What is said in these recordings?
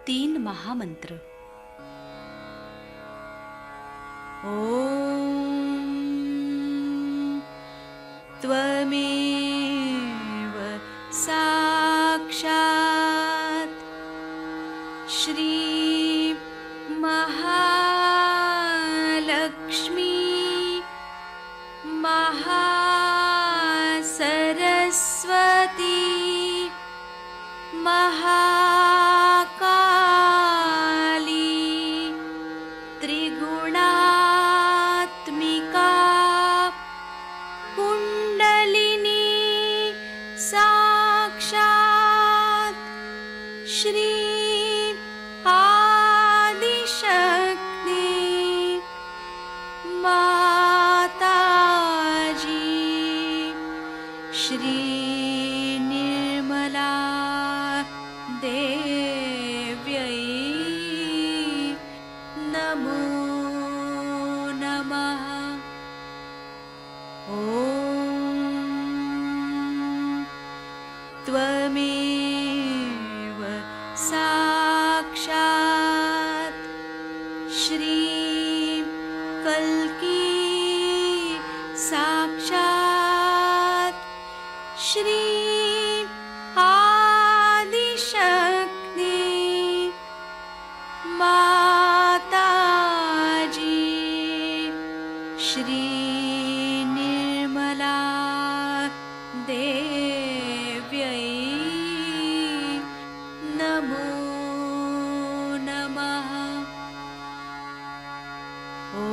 तीन महामंत्र। ॐ त्वमेव साक्षात् श्री महालक्ष्मी महासरस्वती महाकाली त्रिगुणात्मिका कुण्डलिनी साक्षात् श्री आदिशक्ति माताजी श्री निर्मला देव्यै नमो नमः। ॐ त्वमेव साक्षात् श्री कल्की साक्षात् श्री आदिशक्ति माताजी श्री निर्मला देव्यै नमो नमः। ॐ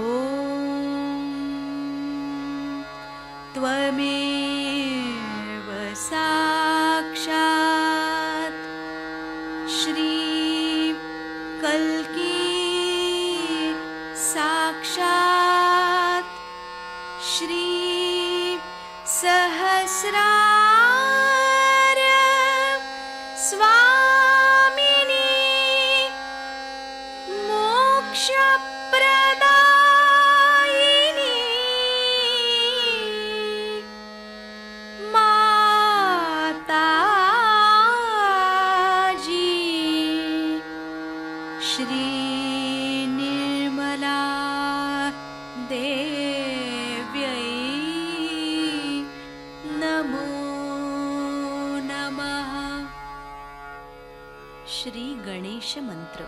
त्वमेव साक्षात् श्री कल्की साक्षात् श्री सहस्रार स्वामिनी मोक्षप्रदायिनी माताजी श्री निर्मला देव्यै नमो नमः। श्री गणेश मंत्र।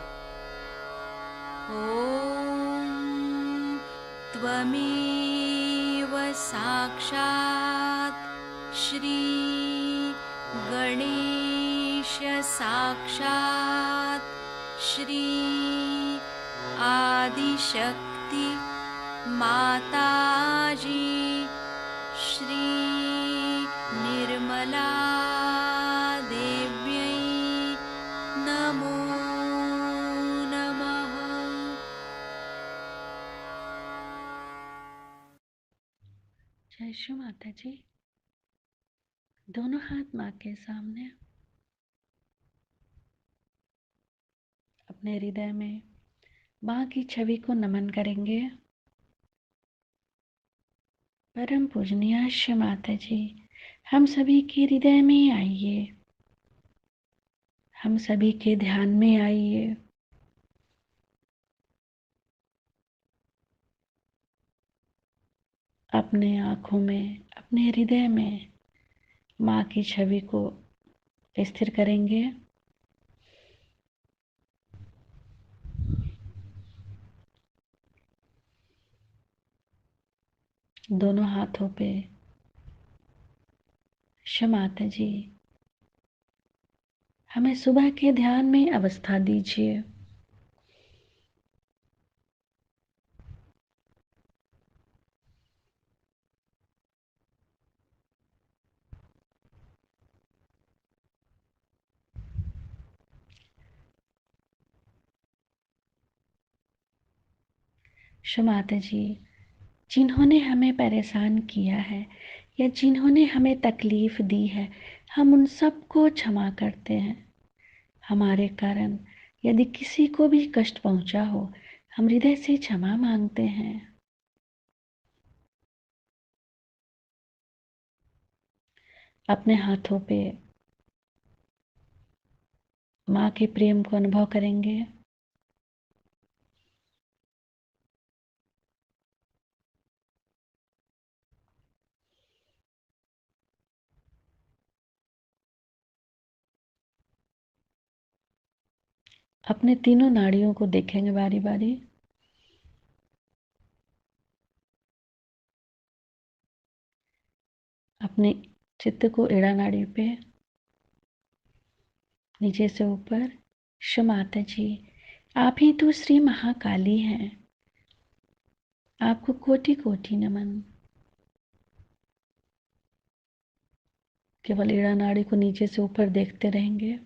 ॐ त्वमेव साक्षात् श्री गणेश साक्षात् श्री आदिशक्ति माताजी श्री निर्मला देव्यै नमो नमः। जय श्री माता जी। दोनों हाथ माँ के सामने, अपने हृदय में माँ की छवि को नमन करेंगे। परम पूजनीय श्री माता जी, हम सभी के हृदय में आइए, हम सभी के ध्यान में आइए। अपने आँखों में, अपने हृदय में माँ की छवि को स्थिर करेंगे। दोनों हाथों पे श्री माता जी, हमें सुबह के ध्यान में अवस्था दीजिए। श्री माता जी, जिन्होंने हमें परेशान किया है या जिन्होंने हमें तकलीफ दी है, हम उन सबको क्षमा करते हैं। हमारे कारण यदि किसी को भी कष्ट पहुंचा हो, हम हृदय से क्षमा मांगते हैं। अपने हाथों पे माँ के प्रेम को अनुभव करेंगे। अपने तीनों नाड़ियों को देखेंगे बारी बारी। अपने चित्त को एड़ा नाड़ी पे नीचे से ऊपर। क्षमाता जी, आप ही तो श्री महाकाली हैं। आपको कोटि कोटि नमन। केवल एड़ा नाड़ी को नीचे से ऊपर देखते रहेंगे।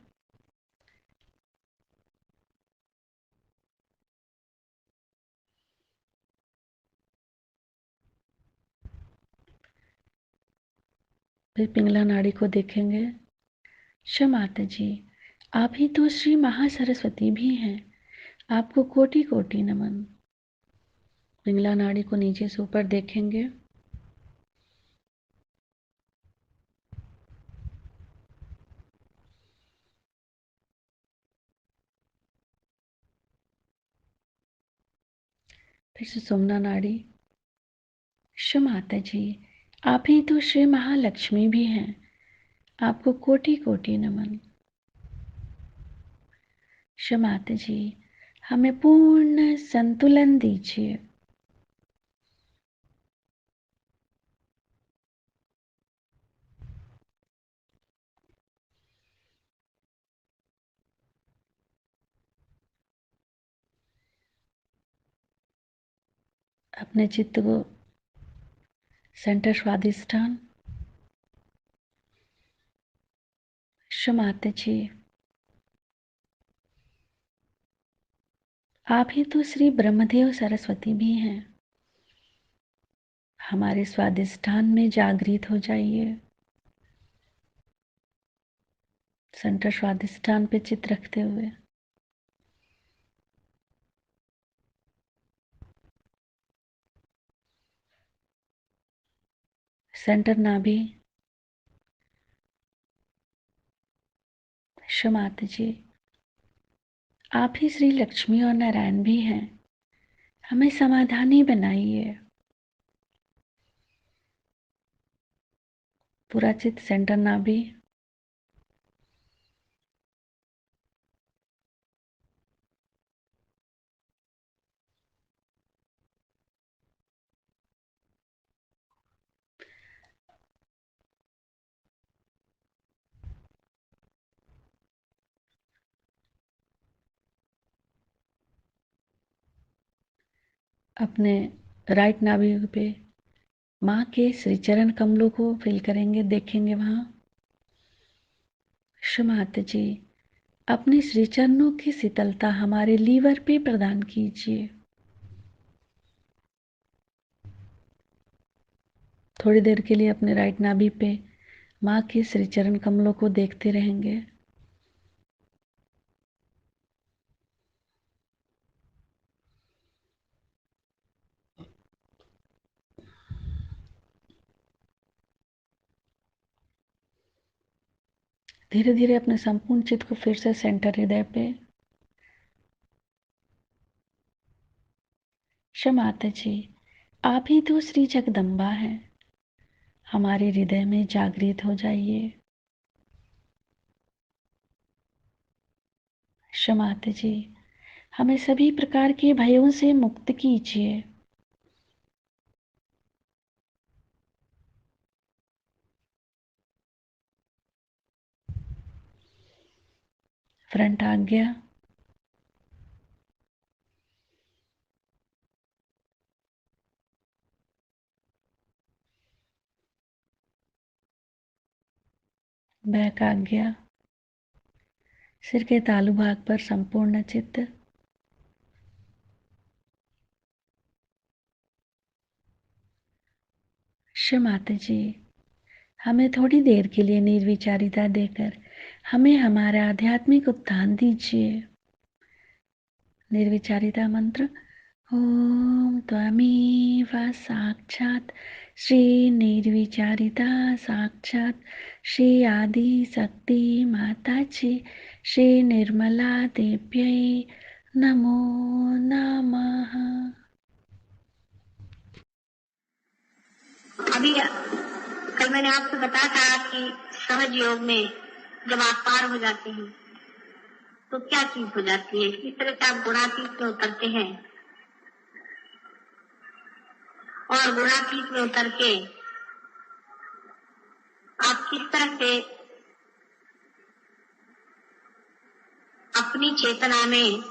फिर पिंगला नाड़ी को देखेंगे। क्षमाता जी, आप ही तो श्री महासरस्वती भी हैं। आपको कोटि कोटि नमन। पिंगला नाड़ी को नीचे से ऊपर देखेंगे। फिर सुषुम्ना नाड़ी। क्षमाता जी, आप ही तो श्री महालक्ष्मी भी हैं। आपको कोटि कोटि नमन। क्षमाता जी, हमें पूर्ण संतुलन दीजिए। अपने चित्त को सेंटर स्वादिष्ठान। क्षमाता जी, आप ही तो श्री ब्रह्मदेव सरस्वती भी हैं। हमारे स्वादिष्ठान में जागृत हो जाइए। सेंटर स्वादिष्ठान पे चित्त रखते हुए सेंटर नाभि। क्षमाता जी, आप ही श्री लक्ष्मी और नारायण भी हैं। हमें समाधानी बनाइए। पूरा चित्त सेंटर नाभि। अपने राइट नाभि पे माँ के श्री चरण कमलों को फील करेंगे, देखेंगे वहां। क्षमाता जी, अपने श्री चरणों की शीतलता हमारे लीवर पे प्रदान कीजिए। थोड़ी देर के लिए अपने राइट नाभि पे माँ के श्री चरण कमलों को देखते रहेंगे। धीरे धीरे अपने संपूर्ण चित्त को फिर से सेंटर हृदय पे। क्षमाता जी, आप ही तो श्री जगदम्बा हैं। हमारे हृदय में जागृत हो जाइए। क्षमाता जी, हमें सभी प्रकार के भयों से मुक्त कीजिए। फ्रंट आज्ञा। बैक आज्ञा। सिर के तालु भाग पर संपूर्ण चित्त। क्षमाता जी, हमें थोड़ी देर के लिए निर्विचारिता देकर हमें हमारा आध्यात्मिक उत्थान दीजिए। निर्विचारिता मंत्र। ओम त्वमेव साक्षात् श्री निर्विचारिता साक्षात श्री आदि शक्ति माता जी श्री निर्मला देव्यै नमो नमः। अभी कल मैंने आपको बताया था कि सहज योग में जब आप पार हो जाते हैं तो क्या चीज हो जाती है। इस तरह से आप गुणातीत में उतरते हैं और गुणातीत में उतर के आप किस तरह से अपनी चेतना में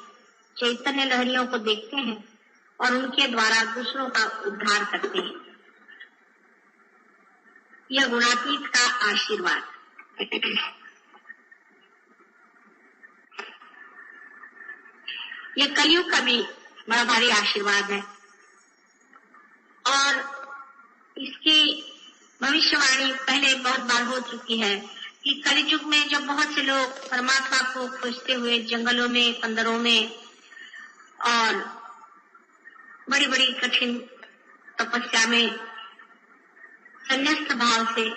चैतन्य लहरियों को देखते हैं और उनके द्वारा दूसरों का उद्धार करते हैं। यह गुणातीत का आशीर्वाद। यह कलयुग का भी बड़ा भारी आशीर्वाद है और इसकी भविष्यवाणी पहले बहुत बार हो चुकी है कि कलयुग में जब बहुत से लोग परमात्मा को खोजते हुए जंगलों में, पंदरों में और बड़ी बड़ी कठिन तपस्या में संन्यास्त भाव से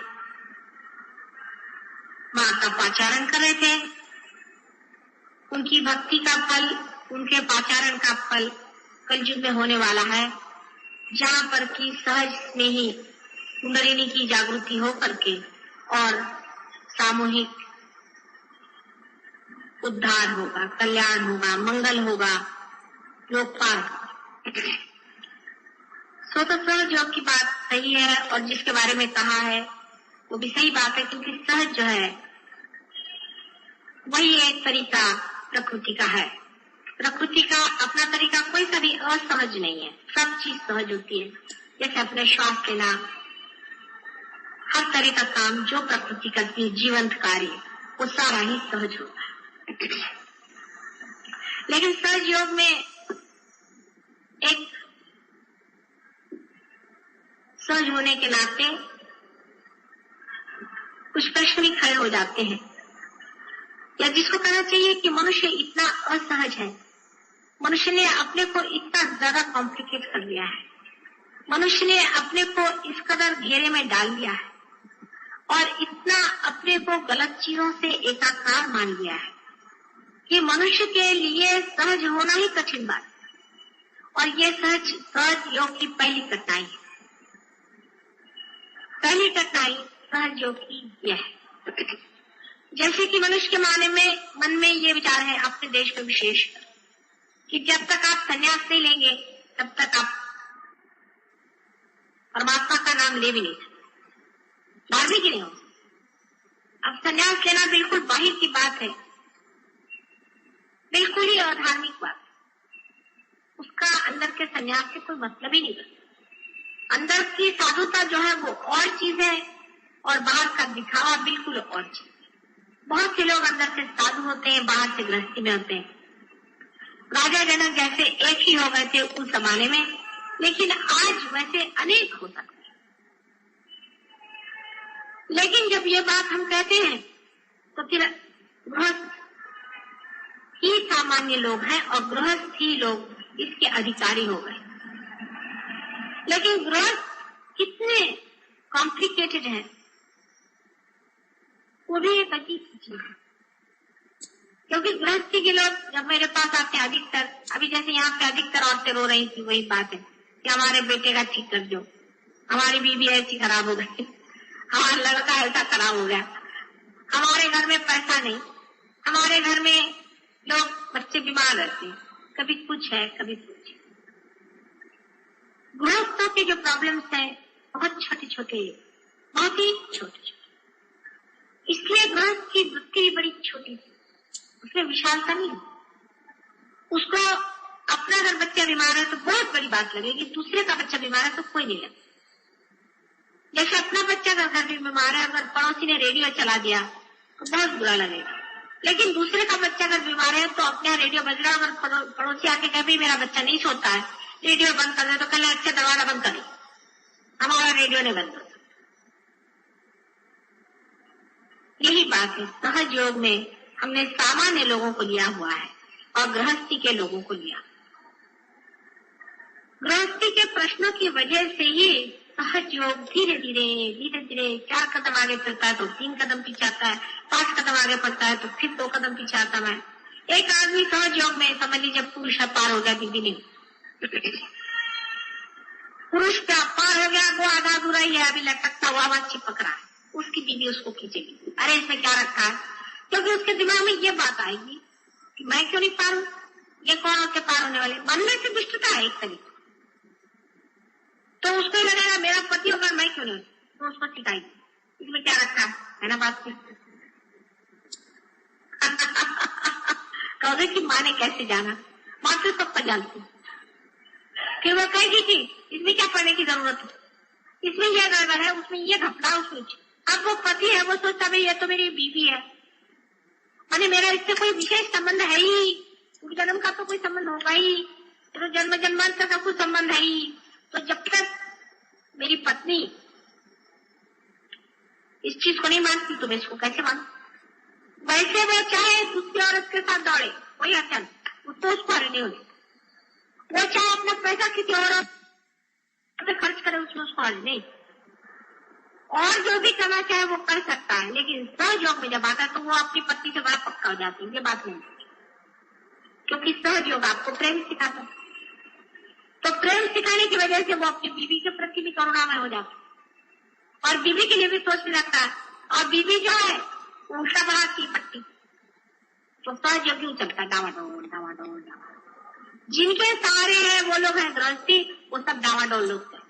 मां का पाचारण कर रहे थे, उनकी भक्ति का फल, उनके पाचारण का फल कलयुग में होने वाला है, जहाँ पर की सहज में ही कुंडलिनी की जागृति हो करके और सामूहिक उद्धार होगा, कल्याण होगा, मंगल होगा, लोकपाल। तो सहज योग की बात सही है और जिसके बारे में कहा है वो भी सही बात है, क्योंकि सहज जो है वही एक तरीका प्रकृति का है। प्रकृति का अपना तरीका कोई सा भी असहज नहीं है, सब चीज सहज होती है। जैसे अपने श्वास लेना, हर तरह का काम जो प्रकृति करती है, जीवंत कार्य, वो सारा ही सहज होता है। लेकिन सहज योग में एक सहज होने के नाते कुछ प्रश्न भी खड़े हो जाते हैं, या जिसको कहना चाहिए कि मनुष्य इतना असहज है, मनुष्य ने अपने को इतना ज्यादा कॉम्प्लिकेट कर लिया है, मनुष्य ने अपने को इस कदर घेरे में डाल दिया है और इतना अपने को गलत चीजों से एकाकार मान लिया है कि मनुष्य के लिए सहज होना ही कठिन बात है। और ये सहज योग की पहली कठिनाई है। पहली कठिनाई सहज योग की यह है, जैसे कि मनुष्य के मन में ये विचार है, अपने देश में विशेष, कि जब तक आप संन्यास नहीं लेंगे तब तक आप परमात्मा का नाम ले भी नहीं सकते, धार्मिक ही नहीं हो। अब संन्यास लेना बिल्कुल बाहर की बात है, बिल्कुल ही अधार्मिक बात, उसका अंदर के संन्यास से कोई मतलब ही नहीं बनता। अंदर की साधुता जो है वो और चीज है और बाहर का दिखावा बिल्कुल और चीज। बहुत से लोग अंदर से साधु होते हैं, बाहर से गृहस्थी में होते हैं। राजा जनक जैसे एक ही हो गए थे उस जमाने में, लेकिन आज वैसे अनेक हो सकते हैं। लेकिन जब ये बात हम कहते हैं तो फिर गृहस्थ ही सामान्य लोग हैं और गृहस्थ ही लोग इसके अधिकारी हो गए। लेकिन गृहस्थ कितने कॉम्प्लिकेटेड है वो भी एक अजीब चीज है, क्योंकि गृहस्थी के लोग जब मेरे पास आते हैं अधिकतर, अभी जैसे यहाँ पे अधिकतर औरतें रो रही थी, वही बात है कि हमारे बेटे का ठीक कर दो, हमारी बीवी ऐसी खराब हो गई, हमारा लड़का ऐसा खराब हो गया, हमारे घर में पैसा नहीं, हमारे घर में लोग बच्चे बीमार रहते हैं, कभी कुछ है कभी कुछ। गृहस्थों के जो प्रॉब्लम्स हैं बहुत छोटे छोटे, बहुत ही छोटे छोटे, इसलिए गृहस्थ की वृत्ति भी बड़ी छोटी थी, उसमें विशालता नहीं है। उसको अपना अगर बच्चा बीमार है तो बहुत बड़ी बात लगेगी, दूसरे का बच्चा बीमार है तो कोई नहीं लगेगा। जैसे अपना बच्चा अगर घर में बीमार है, अगर पड़ोसी ने रेडियो चला दिया तो बहुत बुरा लगेगा, लेकिन दूसरे का बच्चा अगर बीमार है तो अपने यहाँ रेडियो बज रहा है, अगर पड़ोसी आके कहे भाई मेरा बच्चा नहीं सोता है, रेडियो बंद कर दे, तो कल अच्छा दरवाजा बंद करो, हमारा रेडियो नहीं बंद होता। यही बात है, सहज योग में हमने सामान्य लोगों को लिया हुआ है और गृहस्थी के लोगों को लिया। गृहस्थी के प्रश्नों की वजह से ही सहज योग धीरे धीरे 4 कदम आगे चलता है तो 3 कदम पीछे आता है, 5 कदम आगे बढ़ता है तो फिर 2 कदम पीछे आता है। एक आदमी सहज योग में समझ लीजिए पुरुष पार हो गया, बीबी नहीं। पुरुष का पार हो गया, वो आधा अधूरा ही है, अभी लटकता हुआ वहां चिपक रहा है, उसकी बीबी उसको खींचेगी, अरे इसमें क्या रखा है, क्योंकि उसके दिमाग में ये बात आएगी कि मैं क्यों नहीं पार हूं, ये कौन होके पार होने वाले। मन में से दुष्टता है एक तरीके, तो उसको ही लगेगा मेरा पति होगा मैं क्यों नहीं, तो उसको सिखाएगी इसमें क्या रखा है ना बात। कहोगे कि माँ ने कैसे जाना, माँ तो सबका जानती, फिर वो कहेगी कि इसमें क्या पढ़ने की जरूरत है, इसमें यह गड़बड़ है, उसमें ये घपला, उसमें। अब वो पति है, वो सोचता भाई ये तो मेरी बीवी है, माने मेरा इससे कोई विशेष संबंध है ही, जन्म का तो कोई संबंध होगा ही, तो जन्म जन्मांतर का कोई संबंध है ही, तो जब तक मेरी पत्नी इस चीज को नहीं मानती तो मैं इसको कैसे मानू। वैसे वो चाहे दूसरी औरत के साथ दौड़े कोई अड़चन, तो उसको हरने होगी, वो चाहे अपना पैसा किसी औरत पे खर्च करे उसमें उसको हर नहीं, और जो भी करना चाहे वो कर सकता है, लेकिन सहज योग में जब आता है तो वो अपनी पत्नी से बड़ा पक्का हो जाती है, ये बात नहीं, क्योंकि सहज योग आपको प्रेम सिखाता है। तो प्रेम सिखाने की वजह से वो अपनी बीवी के प्रति भी करुणामय हो जाता है और बीवी के लिए भी सोचने लगता है, और बीवी जो है उल्टा बढ़ाती है पट्टी, तो सहज योग क्यों चलता है डावाडोल। जिनके सहारे हैं वो लोग हैं गृहस्थी, वो सब डावाडोल लोग हैं।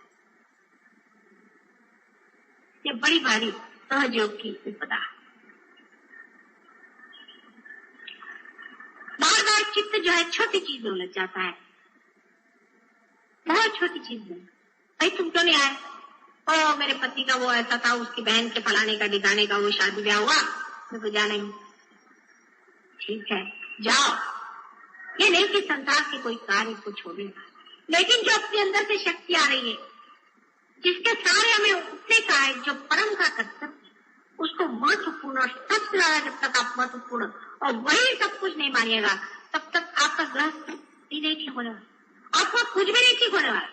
ये बड़ी भारी सहज योग की विपदा। बार बार चित्त जो है छोटी चीज में उलझ जाता है, बहुत छोटी चीज में, भाई तुम क्यों नहीं आए, ओ मेरे पति का वो ऐसा था, उसकी बहन के फलाने का डिगाने का वो शादी ब्याह हुआ, मैं तो जाना ही। ठीक है जाओ, ये नहीं कि संसार के कोई कार्य को छोड़ेगा, लेकिन जो अपने अंदर से शक्ति आ रही है, जिसके सहारे हमें उठने का है, जो परम का कर्तव्य, उसको महत्वपूर्ण और सबसे ज्यादा जब तक आप महत्वपूर्ण और वही सब कुछ नहीं मानिएगा तब तक आपका गृहस्थ नहीं ठीक होने वाला, आपको कुछ भी नहीं ठीक होने वाला।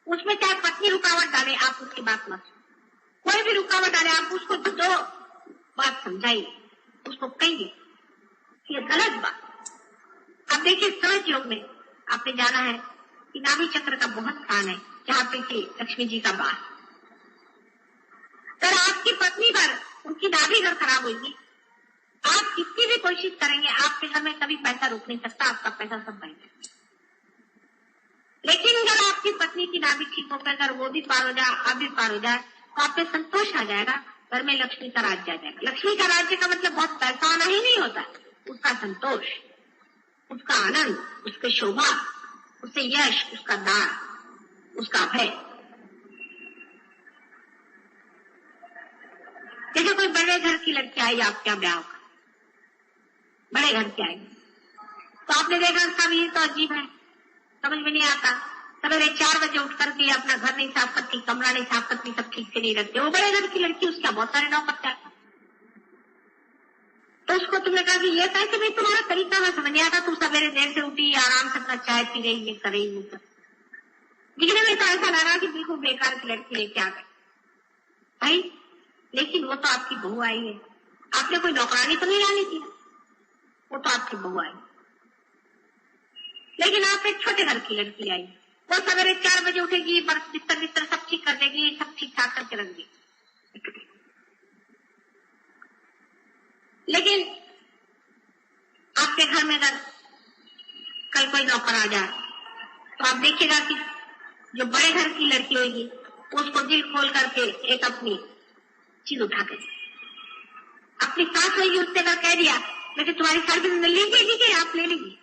उसमें चाहे पत्नी रुकावट डाले आप उसकी बात मत, कोई भी रुकावट डाले आप उसको दो बात समझाइए, उसको कहिए ये गलत बात। अब देखिए सहज योग में आपने जाना है कि नाभि चक्र का बहुत स्थान है, जहाँ पे कि लक्ष्मी जी का वास। अगर आपकी पत्नी पर उनकी नाभि अगर खराब होगी, आप कितनी भी कोशिश करेंगे आपके घर में कभी पैसा रुक नहीं सकता, आपका पैसा सब बह जाएगा। लेकिन अगर आपकी पत्नी की नाभि ठीक होकर अगर वो भी पार हो जाए, आप भी पार हो जाए, तो आप पे संतोष आ जाएगा, घर में लक्ष्मी का राज्य आ जाएगा। लक्ष्मी का राज्य का मतलब बहुत पैसा आना ही नहीं होता, उसका संतोष, उसका आनंद, उसकी शोभा, उससे यश, उसका दान, उसका भय। जैसे कोई बड़े घर की लड़की आई आपके यहाँ ब्याह का, बड़े घर की आई, तो आपने देखा सब ये तो अजीब है, समझ में नहीं आता, सवेरे 4 बजे उठ करके अपना घर नहीं साफ करती, कमरा नहीं साफ करती, सब ठीक से नहीं रखते, वो बड़े घर की लड़की, उसका बहुत सारे नौकर है। तो उसको तुमने कहा कि ये कैसे भाई तुम्हारा तरीका में समझ नहीं आता, तुम सवेरे देर से उठी, आराम से अपना चाय पी रही, ये कर रही, दिखने में तो ऐसा लगा कि बिल्कुल बेकार की लड़की लेके आ गई भाई, लेकिन वो तो आपकी बहू आई है, आपने कोई नौकरानी तो नहीं डाली थी, वो तो आपकी बहू आई। लेकिन आप एक छोटे घर की लड़की आई, वो सवेरे 4 बजे उठेगी, बिस्तर सब ठीक कर देगी, सब ठीक ठाक करके रख देगी। लेकिन आपके घर में अगर कल कोई नौकर आ जाए तो आप देखिएगा कि जो बड़े घर की लड़की होगी उसको दिल खोल करके एक अपनी चीज उठा के, अपनी सास होगी उससे अगर कह दिया लेकिन तुम्हारी सर्विस में लीजिए आप ले लीजिए।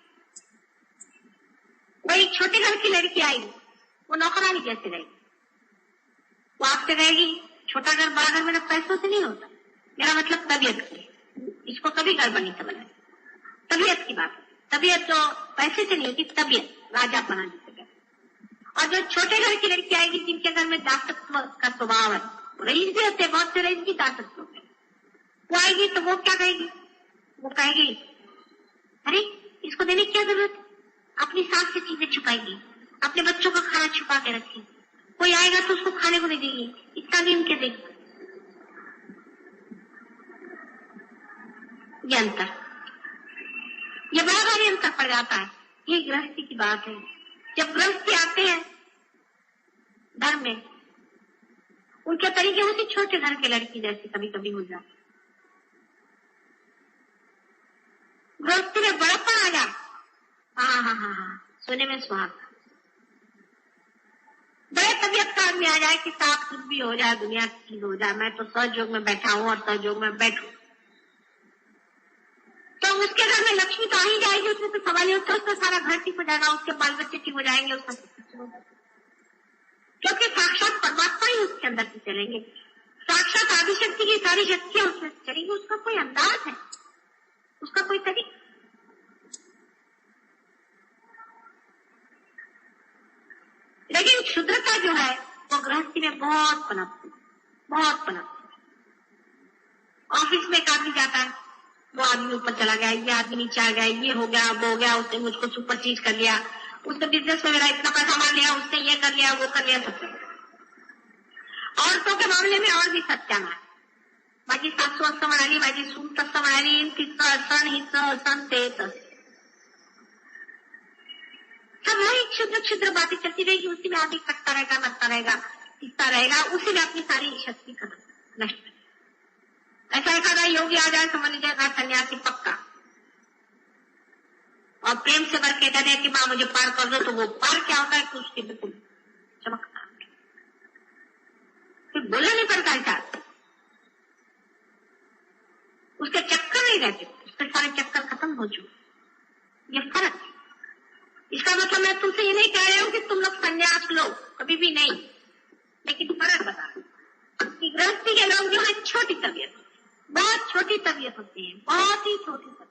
वो एक छोटे घर की लड़की आई, वो नौकरानी कैसे रहेगी, वो आपसे कहेगी छोटा घर बड़ा घर मेरा पैसों से नहीं होता, मेरा मतलब तबीयत की, इसको कभी गड़बड़ नहीं समझना, तबीयत की बात, तबीयत जो पैसे से नहीं होती, तबीयत राजा बना देते। और जो छोटे घर की लड़की आएगी जिनके घर में दासत्व का स्वभाव है, रईस भी होते, बहुत से रईस भी दासत्व होते, वो आएगी तो वो क्या कहेगी, वो कहेगी अरे इसको देने की क्या जरूरत, अपनी सास से चीजें छुपाएगी, अपने बच्चों का खाना छुपा के रखी, कोई आएगा तो उसको खाने को नहीं देगी, इतना भी उनके देगी। ये अंतर, ये बड़ा भारी अंतर पड़ जाता है। ये गृहस्थी की बात है। जब गृहस्थी आते हैं घर में, उनके तरीके उसी छोटे घर के लड़की जैसे कभी कभी हो जाते। गृहस्थी में बड़प्पन आ जाए, हाँ हाँ हाँ हाँ, सोने में सुहाग। बड़े तबियत का आदमी आ जाए कि साफ कुछ भी हो जाए, दुनिया ठीक हो जाए, मैं तो सहयोग में बैठा हूँ और सहयोग में बैठू, तो उसके घर में लक्ष्मी तो आ ही जाएगी। उसमें तो सवाल होता है, उसका सारा घर ठीक हो जाएगा, उसके बाल बच्चे ठीक हो जाएंगे, उसका क्योंकि साक्षात परमात्मा ही उसके अंदर से चलेंगे, साक्षात आदिशक्ति की सारी शक्तियां उसमें से चलेंगी। उसका कोई अंदाज है, उसका कोई तरीका। लेकिन क्षुद्रता जो है वो गृहस्थी में बहुत पनपती, बहुत पनपती। ऑफिस में एक आदमी जाता है, वो आदमी ऊपर चला गया, ये आदमी नीचे आ गया, ये हो गया, वो हो गया, उसने मुझको सुपर चीज कर लिया, उसने बिजनेस में मेरा इतना पैसा मार लिया, उसने ये कर लिया, वो कर लिया, सब कर लिया। औरतों के मामले में और भी सत्यानाश, माझी सासू असं म्हणाली, माझी सून तसं म्हणाली, तिचं असं हिचं असं ते तसं, सब वही क्षुद्र क्षुद्र बातें चलती रहेगी। उसी में आदमी कटता रहेगा, मरता रहेगा, सीखता रहेगा, उसी में अपनी सारी शक्ति खत्म नष्ट। ऐसा एखादा योगी आ जाए, समझ लीजिएगा सन्यासी पक्का, और प्रेम से भर के कहते हैं कि माँ मुझे पार कर दो, तो वो पार क्या होता है कि उसके बिल्कुल चमकता, फिर बोलना नहीं पड़ता है, उसके चक्कर नहीं रहते, उसके सारे चक्कर खत्म हो चुके। ये फर्क है। इसका मतलब मैं तुमसे ये नहीं कह रही हूँ कि तुम लोग संन्यास लो, कभी भी नहीं, लेकिन फर्क बता रही कि गृहस्थी के लोग जो है छोटी तबीयत, बहुत छोटी तबीयत होती है, बहुत ही छोटी तबीयत,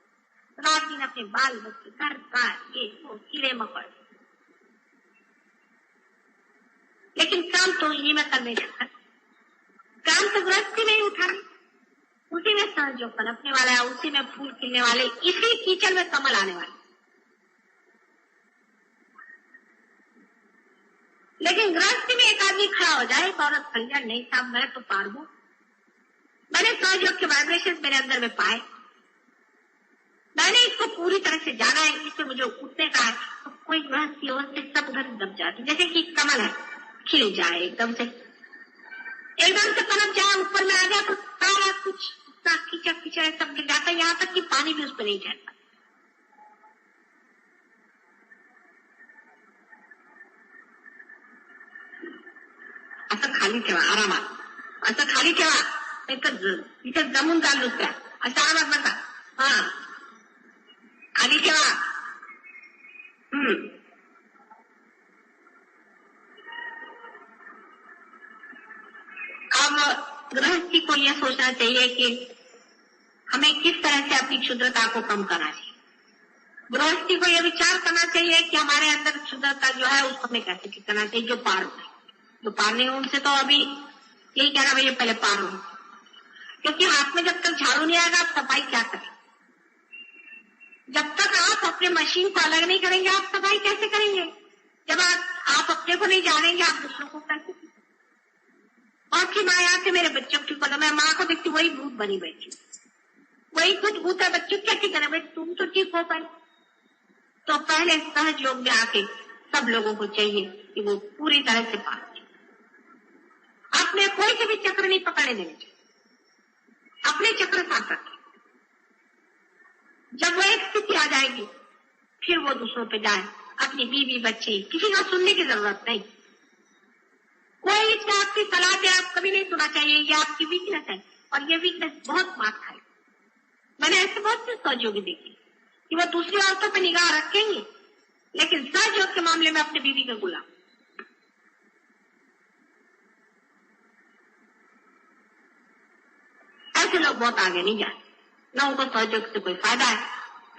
रात दिन अपने बाल बच्चे, घर का ये वो कीड़े मकोड़े, लेकिन काम तो इन्हीं में करने जाता, काम तो गृहस्थी में ही उठाने, उसी में सहयोग पनपने वाला है, उसी में फूल खिलने वाले, इसी कीचड़ में कमल आने वाले। लेकिन गृहस्थी में एक आदमी खड़ा हो जाए, एक औरत खड़ी जाए, नहीं साहब मैं तो पार हूं, मैंने सहयोग के वाइब्रेशन मेरे अंदर में पाए, मैंने इसको पूरी तरह से जाना है, इससे मुझे उठने का है, तो कोई गृहस्थी हो से सब उधर दब जाती, जैसे कि कमल है, खिल जाए एकदम से पनप जाए, ऊपर में आ जाए तो सारा कुछ कीचड़ कीचड़ सब गिर जाता है, यहाँ तक कि पानी भी उस पर नहीं ठहरता। असं खाली ठेवा, आरामात असं खाली ठेवा, इथे जमून जाल दुसऱ्या, असं आरामात बसा, हा खाली ठेवा। अब गृहस्थी को यह सोचना चाहिए कि हमें किस तरह से अपनी क्षुद्रता को कम करना चाहिए। गृहस्थी को यह विचार करना चाहिए कि हमारे अंदर क्षुद्रता जो है उसको हमें कैसे ठीक करना चाहिए, जो पार हो, जो पार नहीं हो उनसे तो अभी यही कहना भैया पहले पार हो, क्योंकि हाथ में जब तक झाड़ू नहीं आएगा आप सफाई क्या करें, जब तक आप अपने मशीन को अलग नहीं करेंगे आप सफाई कैसे करेंगे, जब आप अपने को नहीं जानेंगे आप दूसरों को कैसे। और कि माँ यहाँ से मेरे बच्चों को ठीक करो, मैं माँ को देखती वही भूत बनी बैठी, वही कुछ भूत है, बच्चों क्या ठीक करे, तुम तो ठीक हो पाए। तो पहले सहयोग में आके सब लोगों को चाहिए कि वो पूरी तरह से पार, अपने कोई से भी चक्र नहीं पकड़ने देने चाहिए, अपने चक्र साथ रखें। जब वो एक स्थिति आ जाएगी फिर वो दूसरों पे जाए, अपनी बीवी बच्चे, किसी का सुनने की जरूरत नहीं, कोई इसमें आपकी सलाह दे आप कभी नहीं सुना चाहिए, ये आपकी वीकनेस है और ये वीकनेस बहुत मार खाए। मैंने ऐसे बहुत से सहयोगी देखे कि वो दूसरी औरतों पर निगाह रखेंगे लेकिन सहयोग के मामले में अपने बीवी का गुलाम। ऐसे लोग बहुत आगे नहीं जाए, न उनको सहयोग से कोई फायदा है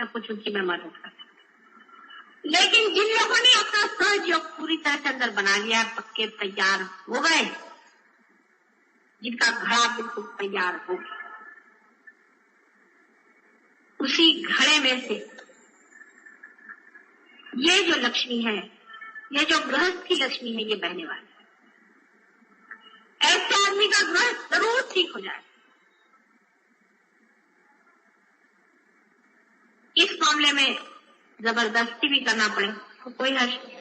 न कुछ उनकी मैं मदद कर सकता। लेकिन जिन लोगों ने अपना सहयोग पूरी तरह से अंदर बना लिया, पक्के तैयार हो गए, जिनका घड़ा बिल्कुल तैयार हो गया, उसी घड़े में से ये जो लक्ष्मी है, ये जो गृहस्थ की लक्ष्मी है, ये बहने वाली है। ऐसे आदमी का ग्रह जरूर ठीक हो जाए। इस मामले में जबरदस्ती भी करना पड़े तो कोई हर्ष नहीं।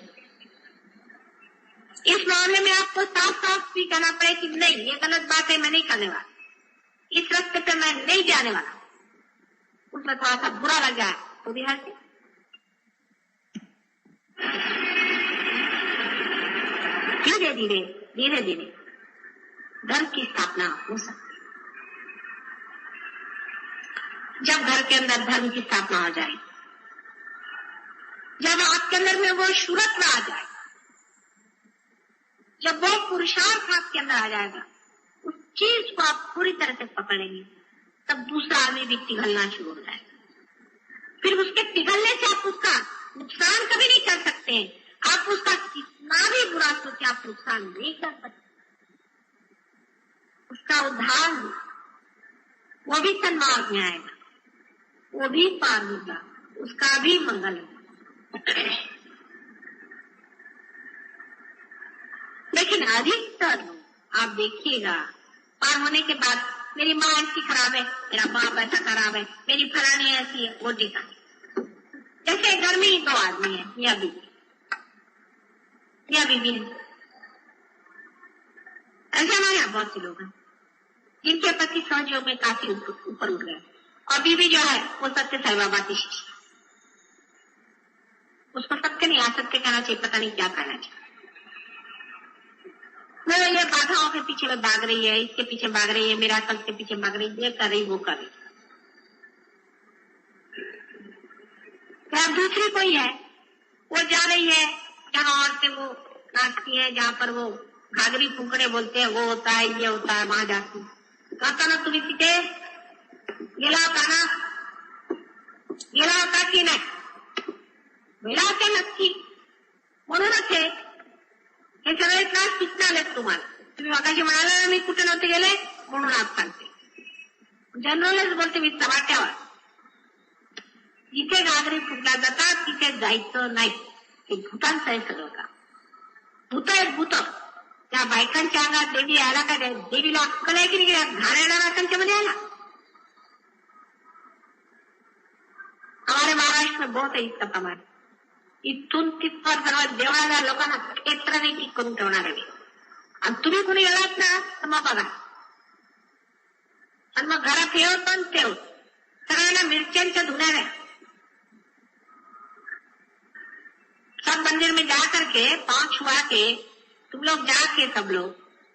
इस मामले में आपको साफ साफ भी कहना पड़े कि नहीं, ये गलत बात है, मैं नहीं करने वाला, इस रास्ते पे मैं नहीं जाने वाला, उसमें थोड़ा सा बुरा लग जाए तो भी हर्ष। धीरे धीरे धीरे धीरे धर्म की स्थापना हो सकती। जब घर के अंदर धर्म की स्थापना हो जाए, जब आपके अंदर में वो शुरत्व आ जाए, जब वो पुरुषार्थ आपके अंदर आ जाएगा, उस चीज को आप पूरी तरह से पकड़ेंगे, तब दूसरा आदमी भी पिघलना शुरू हो जाएगा। फिर उसके पिघलने से आप उसका नुकसान कभी नहीं कर सकते। आप उसका कितना भी बुरा सोचे, आप नुकसान नहीं कर सकते। उसका उद्धार वो भी सन्मार्ग में आएगा, वो भी पार होगा, उसका भी मंगल होगा। लेकिन अधिकतर आप देखिएगा, पार होने के बाद मेरी माँ ऐसी खराब है, मेरा बाप ऐसा खराब है, मेरी फलानी ऐसी है, वो टीका। जैसे घर में ही दो आदमी है, या बीबी है। ऐसा हमारे यहाँ बहुत से लोग हैं जिनके पति सहयोग में काफी ऊपर उठ गए, और बीबी जो है वो सत्य साई बाबा की शिष्य। उसको सत्य नहीं, असत्य कहना चाहिए, पता नहीं क्या कहना चाहिए। वो ये बाधाओं के पीछे में भाग रही है, इसके पीछे भाग रही है, मेरा कल के पीछे भाग रही है, ये कर रही, वो कर रही। दूसरी कोई है, वो जा रही है जहाँ औरतें वो नाचती है, जहाँ पर वो घाघरी फुकड़े बोलते हैं, वो होता है, ये होता है, वहां जाती है। कहता ना तुम्ही तिथे गेला होता ना, गेला होता की नाही, गेला होते नक्की, म्हणूनच हे सगळे त्रास तिथं आलेत तुम्हाला। तुम्ही मगाशी म्हणाला ना मी कुठे नव्हते गेले, म्हणून आज सांगते। जनरलच बोलते मी चव्हाट्यावर, जिथे घागरी फुटल्या जातात तिथे जायचं नाही। हे भूतांचं आहे सगळं का, भूत आहेत भूत। त्या बायकांच्या अंगात देवी आला का, देवीला अक्कल आहे की नाही, घाणेरड्या बायकांच्या मध्ये आला। हमारे महाराष्ट्र में बहुत है इसका प्रमाण। इथून तिथपर सर्व देवळाला लोकांना क्षेत्र नाही ठीक करून ठेवणार आहे। आणि तुम्ही कुणी गेलात ना तर मग बघा, आणि मग घरात ठेव पण ठेव सगळ्यांना मिरच्यांच्या धुण्याने। सब मंदिर में जा करके पांव छुआ के तुम लोग जाके सब लोग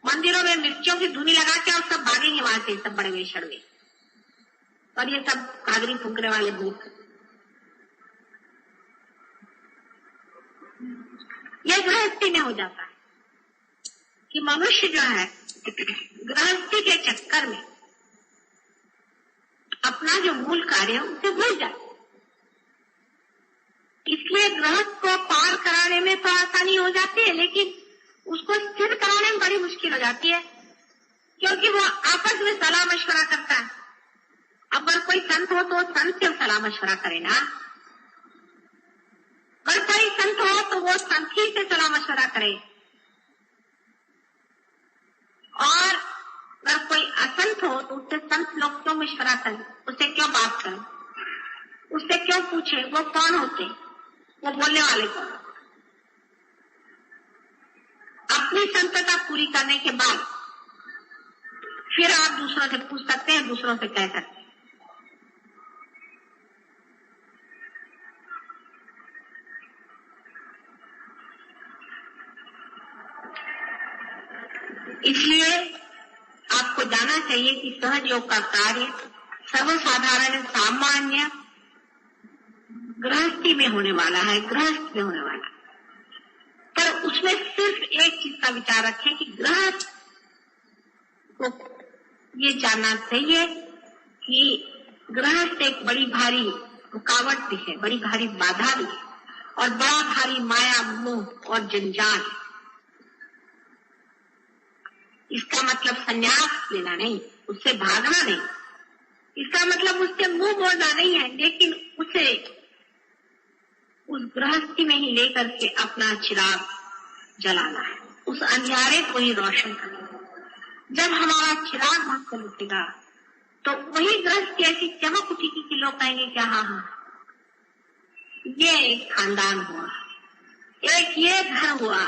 मंदिरों में मिर्चियों की धुनी लगा के और सब भागेंगे वहां से, सब बड़े वेशड़ में। और ये सब घाघरी फूकने वाले भूत, ये गृहस्थी में हो जाता है कि मनुष्य जो है गृहस्थी के चक्कर में अपना जो मूल कार्य है उसे भूल जाए। इसलिए गृहस्थ को पार कराने में तो आसानी हो जाती है, लेकिन उसको स्थिर कराने में बड़ी मुश्किल हो जाती है, क्योंकि वो आपस में सलाह मशवरा करता है। अगर कोई संत हो तो संत से सलाह मशवरा करे ना, अगर कोई संत हो तो वो संत ही से सलाह मशवरा करे। और अगर कोई असंत हो तो उससे संत लोग क्यों मशवरा करें, उससे क्यों बात करें, उससे क्यों पूछे, वो कौन होते, वो बोलने वाले कौन। अपनी संतता पूरी करने के बाद फिर आप दूसरों से पूछ सकते हैं, दूसरों से कह सकते हैं। इसलिए आपको जानना चाहिए कि सहज योग का कार्य सर्वसाधारण सामान्य गृहस्थी में होने वाला है, गृहस्थ में होने वाला है। पर उसमें सिर्फ एक चीज का विचार रखें कि गृहस्थ को ये जानना चाहिए कि गृहस्थ एक बड़ी भारी रुकावट भी है, बड़ी भारी बाधा भी है, और बड़ा भारी माया मोह और जंजाल। इसका मतलब संन्यास लेना नहीं, उससे भागना नहीं, इसका मतलब उससे मुंह मोड़ना नहीं है, लेकिन उसे उस गृहस्थी में ही लेकर के अपना चिराग जलाना है, उस अंधियारे को ही रोशन करना है। जब हमारा चिराग भक्त लुटेगा तो वही गृहस्थ की ऐसी चमक उठेगी कि लोग कहेंगे क्या हाँ हाँ ये एक खानदान हुआ, एक ये घर हुआ,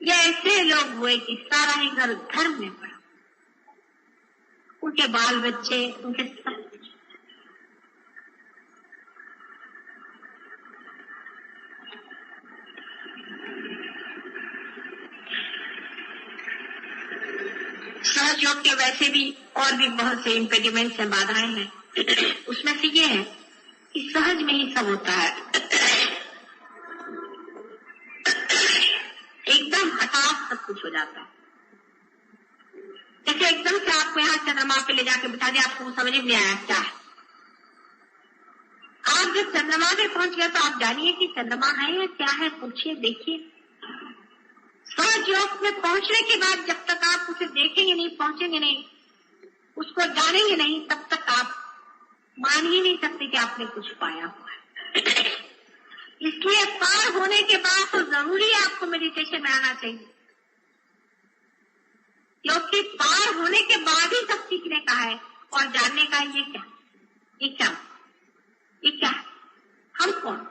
ये ऐसे लोग हुए कि सारा ही घर धर्म में पड़ा, उनके बाल बच्चे उनके सब। सहज योग के वैसे भी और भी बहुत से इम्पेडिमेंट्स हैं, बाधाएं हैं। उसमें से ये है कि सहज में ही सब होता है, एकदम हठात सब कुछ हो जाता है। जैसे एकदम से आपको यहाँ चंद्रमा पे ले जाके बिठा दिया, आपको समझ में नहीं आया क्या है। आप जब चंद्रमा पे पहुंच गए तो आप जानिए कि चंद्रमा है या क्या है, पूछिए देखिए। सहज योग में पहुंचने के बाद जब तक आप उसे देखेंगे नहीं, पहुंचेंगे नहीं, उसको जानेंगे नहीं, तब तक आप मान ही नहीं सकते कि आपने कुछ पाया हुआ है। इसलिए पार होने के बाद तो जरूरी आपको मेडिटेशन में आना चाहिए, क्योंकि पार होने के बाद ही सब सीखने का है और जानने का है। ये क्या, ये क्या, ये क्या है, हम कौन,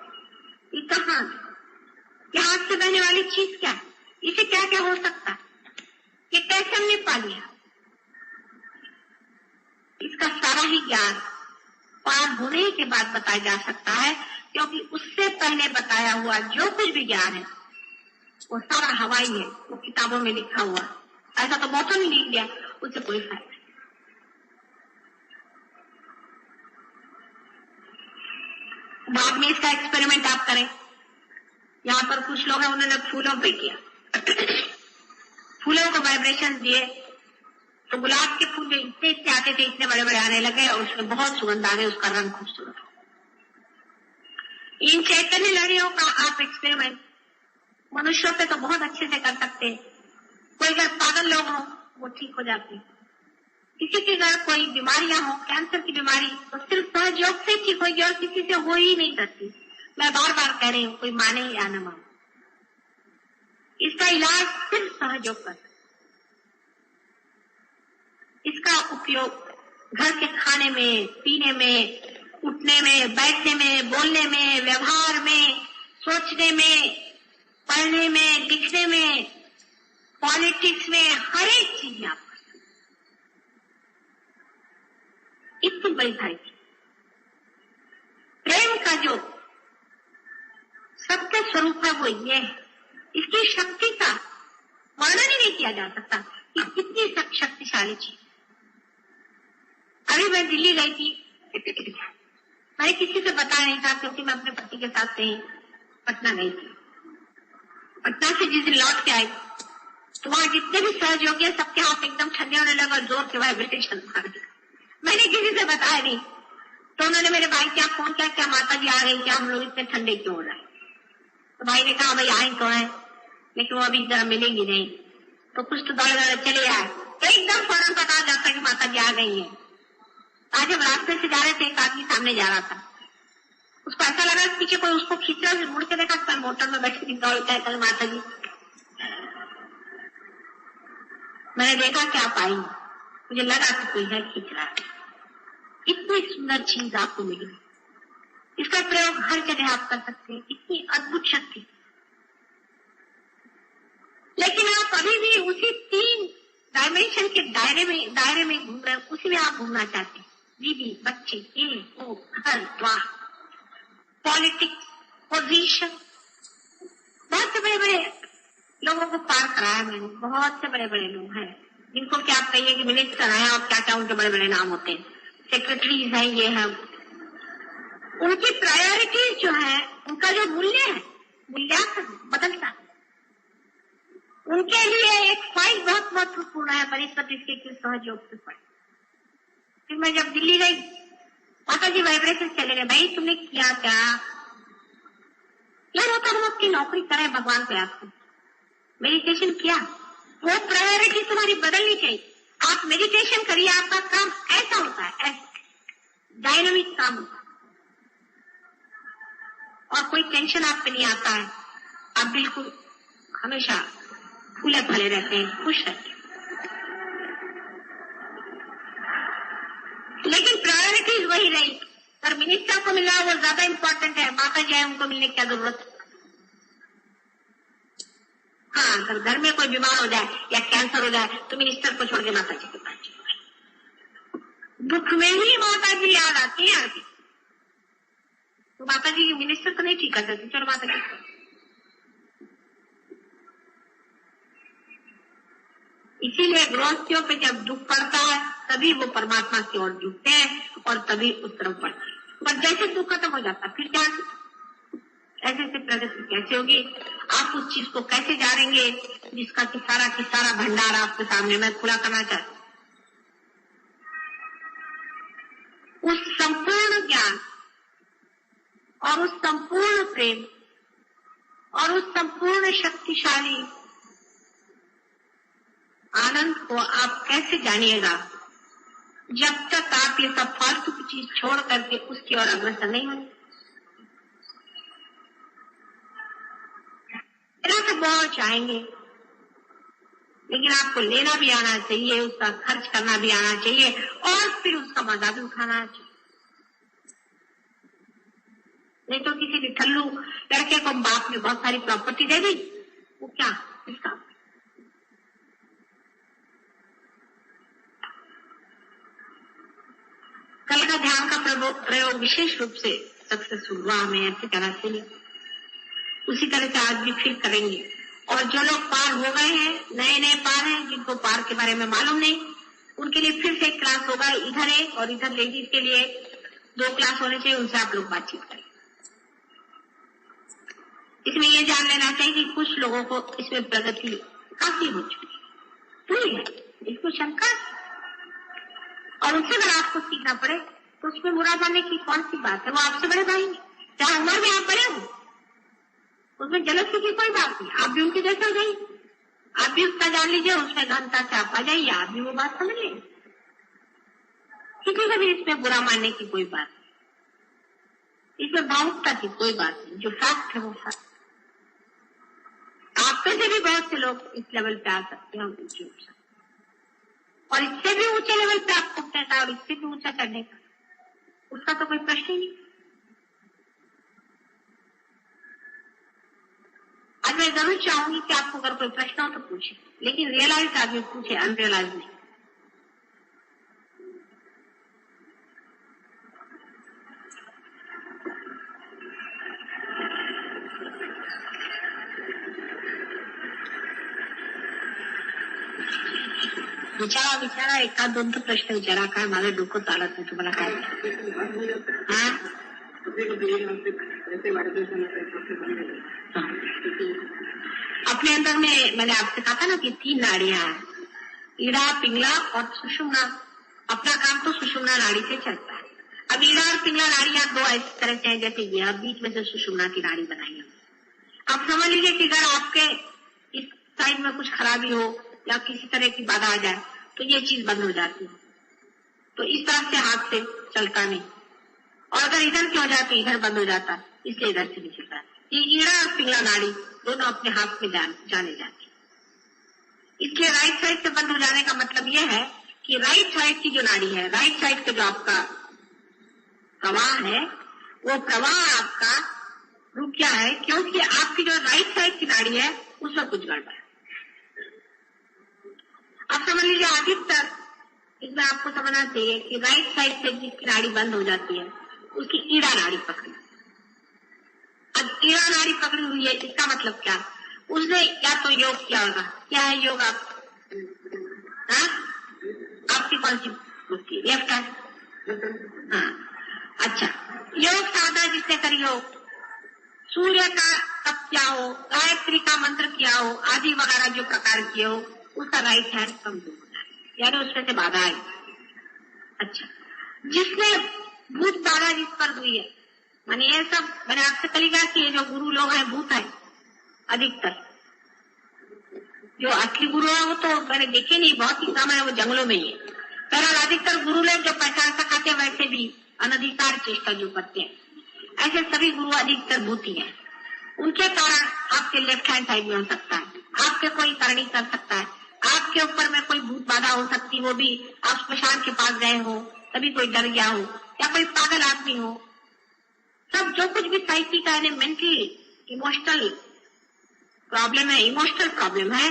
ये कहाँ, ये हाथ से बहने वाली चीज क्या है, इसे क्या क्या हो सकता है, ये कैसे हमने पा लिया। इसका सारा ही ज्ञान पार होने के बाद बताया जा सकता है, क्योंकि उससे पहले बताया हुआ जो कुछ भी ज्ञान है वो सारा हवाई है, वो किताबों में लिखा हुआ। ऐसा तो बहुतों ने लिख दिया, उससे कोई फायदा नहीं। बाद में इसका एक्सपेरिमेंट आप करें। यहाँ पर कुछ लोग हैं, उन्होंने फूलों पे किया, फूलों को वाइब्रेशन दिए तो गुलाब के फूल इतने इतने आते थे, इतने बड़े बड़े आने लगे और उसमें बहुत सुगंध आ गई, उसका रंग खूबसूरत। इन चैतन्य लहरियों का आप एक्सपेरिमेंट मनुष्यों पे तो बहुत अच्छे से कर सकते हैं। कोई अगर पागल लोग हों वो ठीक हो जाते, किसी की अगर कोई बीमारियां हो, कैंसर की बीमारी, तो सिर्फ सहज योग से ठीक होगी और किसी से हो ही नहीं सकती। मैं बार बार कह रही हूँ, कोई माने या न माने, इसका इलाज सिर्फ सहज योग कर। इसका उपयोग घर के खाने में, पीने में, उठने में, बैठने में, बोलने में, व्यवहार में, सोचने में, पढ़ने में, लिखने में, पॉलिटिक्स में, हर एक चीज में आप कर सकते। इतनी बड़ी भाई प्रेम का जो सबके स्वरूप है वो ये है। इसकी शक्ति का वर्णन ही नहीं किया जा सकता कि कितनी शक्तिशाली चीज। अभी मैं दिल्ली गई थी, मैंने किसी से बताया नहीं था क्योंकि मैं अपने पति के साथ कहीं पटना गई थी। पटना से जिस दिन लौट के आई तो वहां जितने भी सहयोगी हैं सबके हाथ एकदम ठंडे होने लगे और जोर से वाइब्रेशन मार दिया। मैंने किसी से बताया नहीं, तो उन्होंने मेरे भाई क्या फोन किया, क्या माता जी आ गई, क्या हम लोग इतने ठंडे क्यों हो रहे हैं। तो भाई ने कहा भाई आई तो है, लेकिन वो अभी जरा मिलेंगी नहीं, तो कुछ तो दौड़े दौड़े चले आए, तो एकदम फौरन पता जाता कि माता जी आ गई है। आज जब रास्ते से जा रहे थे, एक आदमी सामने जा रहा था, उसको ऐसा लगा पीछे कोई उसको खींच रहा, मुड़ के देखा कल मोटर में बैठी थी, दौड़ता है कल माता जी। मैंने देखा क्या पाई, मुझे लगा कि कोई है खींच रहा है। इतनी सुंदर चीज आपको मिली, इसका प्रयोग हर जगह आप कर सकते हैं, इतनी अद्भुत शक्ति। लेकिन आप अभी भी उसी 3 डायमेंशन के दायरे में घूम रहे, उसी में आप घूमना चाहते हैं। बीबी, बच्चे, ये वो, घर द्वार, पॉलिटिक्स, पोजीशन, बहुत से बड़े बड़े लोगों को पार कराया मैंने। बहुत से बड़े बड़े लोग हैं जिनको क्या आप कहिए कि मिनिस्टर हैं और क्या क्या उनके बड़े बड़े नाम होते हैं, सेक्रेटरीज हैं, ये है। उनकी प्रायोरिटीज जो है, उनका जो मूल्य है, मूल्यांकन बदलता है। उनके लिए एक फाइल बहुत महत्वपूर्ण है, परिषद इसके सहयोग से पड़े। फिर मैं जब दिल्ली गई, माता जी वाइब्रेशन चले गए, भाई तुमने किया क्या यार, होता हम अपनी नौकरी करें, भगवान को याद करें, मेडिटेशन किया, वो प्रायोरिटी तुम्हारी बदलनी चाहिए। आप मेडिटेशन करिए, आपका काम ऐसा होता है, ऐसा डायनामिक काम होता है और कोई टेंशन आप पे नहीं आता है। आप बिल्कुल हमेशा फूले फले रहते हैं, खुश रहते हैं। लेकिन प्रायोरिटीज वही रही। पर मिनिस्टर को मिलना वो ज्यादा इम्पोर्टेंट है, माता जी है उनको मिलने की क्या जरूरत। हाँ, अगर घर में कोई बीमार हो जाए या कैंसर हो जाए तो मिनिस्टर को छोड़ के माता जी के पास जाए। दुख में ही माता जी याद आती है आगे। तो माता जी मिनिस्टर को नहीं ठीक कर सकती, चलो माता जी। इसीलिए गृहस्थियों पे जब दुख पड़ता है तभी वो परमात्मा की ओर झुकते हैं और तभी उस तरफ बढ़ते हैं। पर जैसे दुख खत्म हो जाता फिर क्या, ऐसे से प्रगति कैसे होगी? आप उस चीज को कैसे जानेंगे जिसका कि सारा भंडार आपके सामने मैं खुला करना चाहती हूँ। उस संपूर्ण ज्ञान और उस संपूर्ण प्रेम और उस संपूर्ण शक्तिशाली आनंद को आप कैसे जानिएगा जब तक आप ये सब फालतू की चीज छोड़ करके उसकी ओर अग्रसर नहीं होंगे। मेरा तो बहुत चाहेंगे, लेकिन आपको लेना भी आना चाहिए, उसका खर्च करना भी आना चाहिए और फिर उसका मजा भी उठाना चाहिए। नहीं तो किसी निठल्लू लड़के को बाप ने बहुत सारी प्रॉपर्टी दे दी, वो क्या इसका। कल का ध्यान का प्रयोग विशेष रूप से सक्सेसफुल हुआ हमें ऐसे कहना चाहिए। उसी तरह से आज भी फिर करेंगे। और जो लोग पार हो गए हैं, नए पार हैं, जिनको पार के बारे में मालूम नहीं, उनके लिए फिर से एक क्लास होगा। इधर है और इधर लेडीज के लिए 2 क्लास होने चाहिए, उनसे आप लोग बातचीत करें। इसमें ये जान लेना चाहिए कि कुछ लोगों को इसमें प्रगति काफी हो चुकी है, इसको शंका। और उससे अगर आपको सीखना पड़े तो उसमें बुरा जाने की कौन सी बात है? वो आपसे बड़े भाई हैं, चाहे उम्र में आप बड़े हो, उसमें जलसी की कोई बात नहीं। आप भी उनके जैसे हो जाइए, आप भी उसका जान लीजिए, उसमें घनता से आप आ जाइए, आप भी वो बात समझ लीजिए। किसी को भी इसमें बुरा मानने की कोई बात नहीं, इसमें भावुकता की कोई बात नहीं। जो फैक्ट है वो फैक्ट। आप में से भी बहुत से लोग इस लेवल पे आ सकते हैं और इससे भी ऊंचे लेवल पे आप उठने का और इससे भी ऊंचा चढ़ने का, उसका तो कोई प्रश्न ही नहीं। आज मैं जरूर चाहूंगी कि आपको अगर कोई प्रश्न हो तो पूछे, लेकिन रियलाइज आदमी पूछे, अनरियलाइज नहीं। विचारा एखाद 2 प्रश्न विचारा काय माझं डोकं चालत नाही, तुम्हाला काय? अपने अंदर में मैंने आपसे कहा था ना कि 3 नाड़ियां हैं, ईड़ा, पिंगला और सुषुम्ना। अपना काम तो सुषुम्ना नाड़ी से चलता है। अब ईड़ा और पिंगला नाड़ियां 2 इस तरह से हैं जैसे ये, अब बीच में से सुषुम्ना की नाड़ी बनाई है। आप समझ लीजिए कि अगर आपके इस साइड में कुछ खराबी हो या किसी तरह की बाधा आ जाए तो ये चीज बंद हो जाती है। तो इस तरह से हाथ से चलता नहीं, और अगर इधर की हो जाए तो इधर बंद हो जाता है, इसलिए इधर से नहीं चलता। ये ईड़ा और पिंगला नाड़ी दोनों अपने हाथ में जाने जाती। इसलिए राइट साइड से बंद हो जाने का मतलब यह है कि राइट साइड की जो नाड़ी है, राइट साइड का जो आपका प्रवाह है, वो प्रवाह आपका रुक गया है क्योंकि आपकी जो राइट साइड की नाड़ी है उसमें कुछ गड़बड़ है। आप समझ लीजिए अधिकतर इसमें आपको समझना चाहिए कि राइट साइड से जिसकी नाड़ी बंद हो जाती है उसकी ईड़ा नाड़ी पकड़ी। अब ईड़ा नाड़ी पकड़ी हुई है, इसका मतलब क्या? उसने या तो योग किया होगा। क्या है योग? आपकी कौन सी बुद्धि? Left hand. हाँ, अच्छा। योग साधना जिसने करी हो, सूर्य का तप किया हो, गायत्री का मंत्र किया हो, आदि वगैरह जो प्रकार किए हो, उसका राइट हैंड कमजोर होता है, यानी उसमें से बाधा आई। अच्छा, जिसने भूत बाधा जिस पर हुई है, माने ये सब मैंने आपसे कल कहा कि ये जो गुरु लोग हैं भूत है अधिकतर। जो असली गुरु है वो तो मैंने देखे नहीं, बहुत ही कम है, वो जंगलों में ही है। बहरहाल अधिकतर गुरु लोग जो पहचान सकाते हैं वैसे भी अनधिकार चेष्टा जो करते हैं, ऐसे सभी गुरु अधिकतर भूत ही है। उनके कारण आपके लेफ्ट हैंड साइड में हो सकता है, आपके कोई करनी कर सकता है, आपके ऊपर में कोई भूत बाधा हो सकती, वो भी आप स्मशान के पास गए हो तभी कोई डर गया हो या कोई पागल आदमी हो। सब जो कुछ भी साइकी का है, मेंटली इमोशनल प्रॉब्लम है,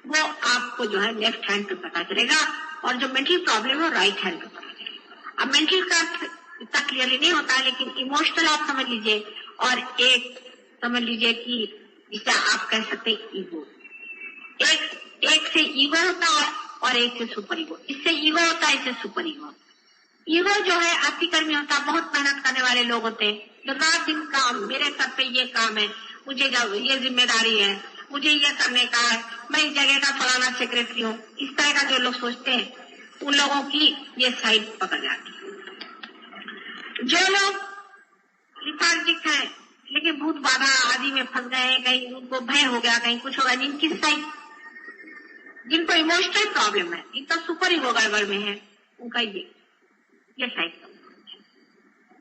वो आपको जो है लेफ्ट हैंड पे पता चलेगा, और जो मेंटल प्रॉब्लम है राइट हैंड पे पता चलेगा। अब मेंटल का इतना क्लियरली नहीं होता है, लेकिन इमोशनल आप समझ लीजिए, और एक समझ लीजिए कि जिसे आप कह सकते हैं ईगो। एक से ईगो होता है और एक से सुपर ईगो। इससे ईगो होता है, इससे सुपर ईगो। ईगो जो है अति कर्मी होता है, बहुत मेहनत करने वाले लोग होते हैं, जो रात दिन काम, मेरे सर पे ये काम है, मुझे ये जिम्मेदारी है, मुझे ये करने का है, मैं इस जगह का फलाना सेक्रेटरी हूँ, इस तरह का जो लोग सोचते हैं, उन लोगों की ये साइड पकड़ जाती है। जो लोग लिथार्जिक है, लेकिन भूत बाधा आदि में फंस गए हैं, कहीं उनको भय हो गया, कहीं कुछ होगा, जिनकी साइड, जिनको इमोशनल प्रॉब्लम है, जिनका सुपर ईगो गड़बड़ में है, उनका ये साइड।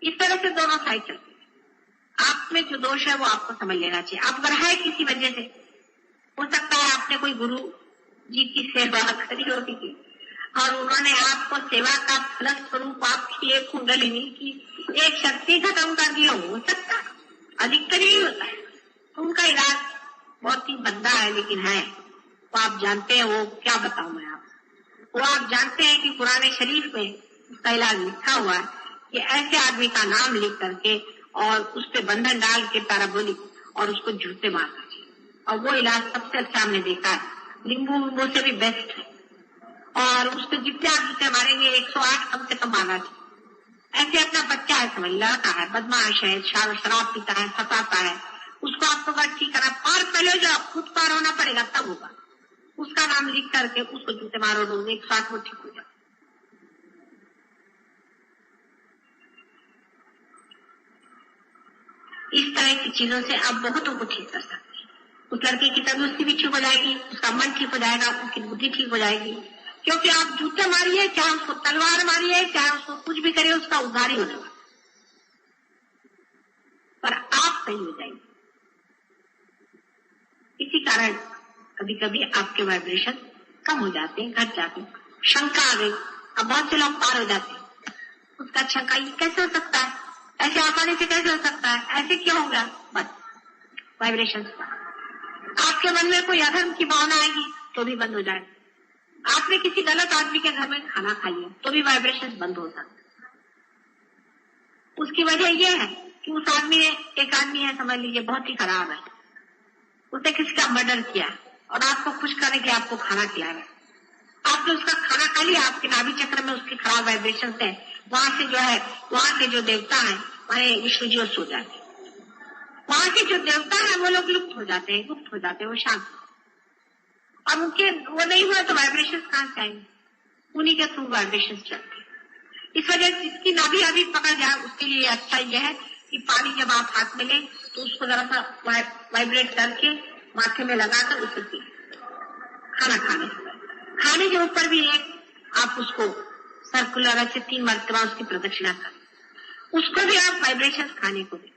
इस तरह से दोनों साइड चलते हैं। आप में जो दोष है वो आपको समझ लेना चाहिए। आप अगर है किसी वजह से, हो सकता है आपने कोई गुरु जी की सेवा करी होगी और उन्होंने आपको सेवा का फलस्वरूप आपकी एक कुंडलिनी की एक शक्ति खत्म कर दिया, हो सकता है, अधिकतर ही होता है। तो उनका इलाज बहुत ही भद्दा है, लेकिन है वो आप जानते हैं। वो क्या बताऊं मैं आपको, वो आप जानते हैं कि पुराने शरीफ में उसका इलाज लिखा हुआ है कि ऐसे आदमी का नाम लिख करके और उस पे बंधन डाल के पैराबोलिक और उसको जूते मारना चाहिए, और वो इलाज सबसे अच्छा हमने देखा है, नींबू से भी बेस्ट है। और उस पर जितने आप जूते मारेंगे 108 कम से कम मारना चाहिए। ऐसे अपना बच्चा है, समझ लड़का है, बदमाश है, शराब पीता है, फंसाता है, उसको आपको बात ठीक करना, पार पहले जो खुद पार होना पड़ेगा तब होगा। उसका नाम लिख करके उसको जूते मारो, 108 वो ठीक हो जाए। इस तरह की चीजों से आप बहुतों को ठीक कर सकते हैं। उस लड़के की तंदुरुस्ती भी ठीक हो जाएगी, उसका मन ठीक हो जाएगा, उसकी बुद्धि ठीक हो जाएगी, क्योंकि आप जूते मारिए, चाहे उसको तलवार मारिए, चाहे उसको कुछ भी करिए, उसका उद्धार ही होगा, पर आप सही हो जाएंगे। इसी कारण कभी कभी आपके वाइब्रेशन कम हो जाते हैं, घट जाते हैं। शंका आ गई, अब बहुत से लोग पार हो जाते हैं। उसका शंका ये कैसे हो सकता है, ऐसे आसानी से कैसे हो सकता है, ऐसे क्यों होगा, बस वाइब्रेशन। आपके मन में कोई अधर्म की भावना आएगी तो भी बंद हो जाएगा। आपने किसी गलत आदमी के घर में खाना खा लिया तो भी वाइब्रेशन बंद हो सकता है। उसकी वजह यह है कि उस आदमी ने, एक आदमी है समझ लीजिए बहुत ही खराब है, उसने किसी का मर्डर किया और आपको खुश करने के लिए आपको खाना खिलाया, आपने उसका खाना खा लिया, आपके नाभि चक्र में उसके खराब वाइब्रेशन है, वहां से जो है, वहां के जो देवता है हमारे विष्णु जी सो जाते हैं, वहां के जो देवता है वो लोग लुप्त हो जाते हैं, वो शांत। और उनके वो नहीं हुआ तो वाइब्रेशन कहां से आएंगे, उन्हीं के थ्रू वाइब्रेशन चलते हैं। इस वजह से जिसकी नाभि अभी पकड़ जाए उसके लिए अच्छा यह है कि पानी जब आप हाथ में लें तो उसको जरा सा वाइब्रेट करके माथे में लगाकर उसे पी। खाना खाने के ऊपर भी एक आप उसको सर्कुलर ऐसे 3 मरतबा उसकी प्रदक्षिणा करें, उसको भी आप वाइब्रेशन खाने को दें।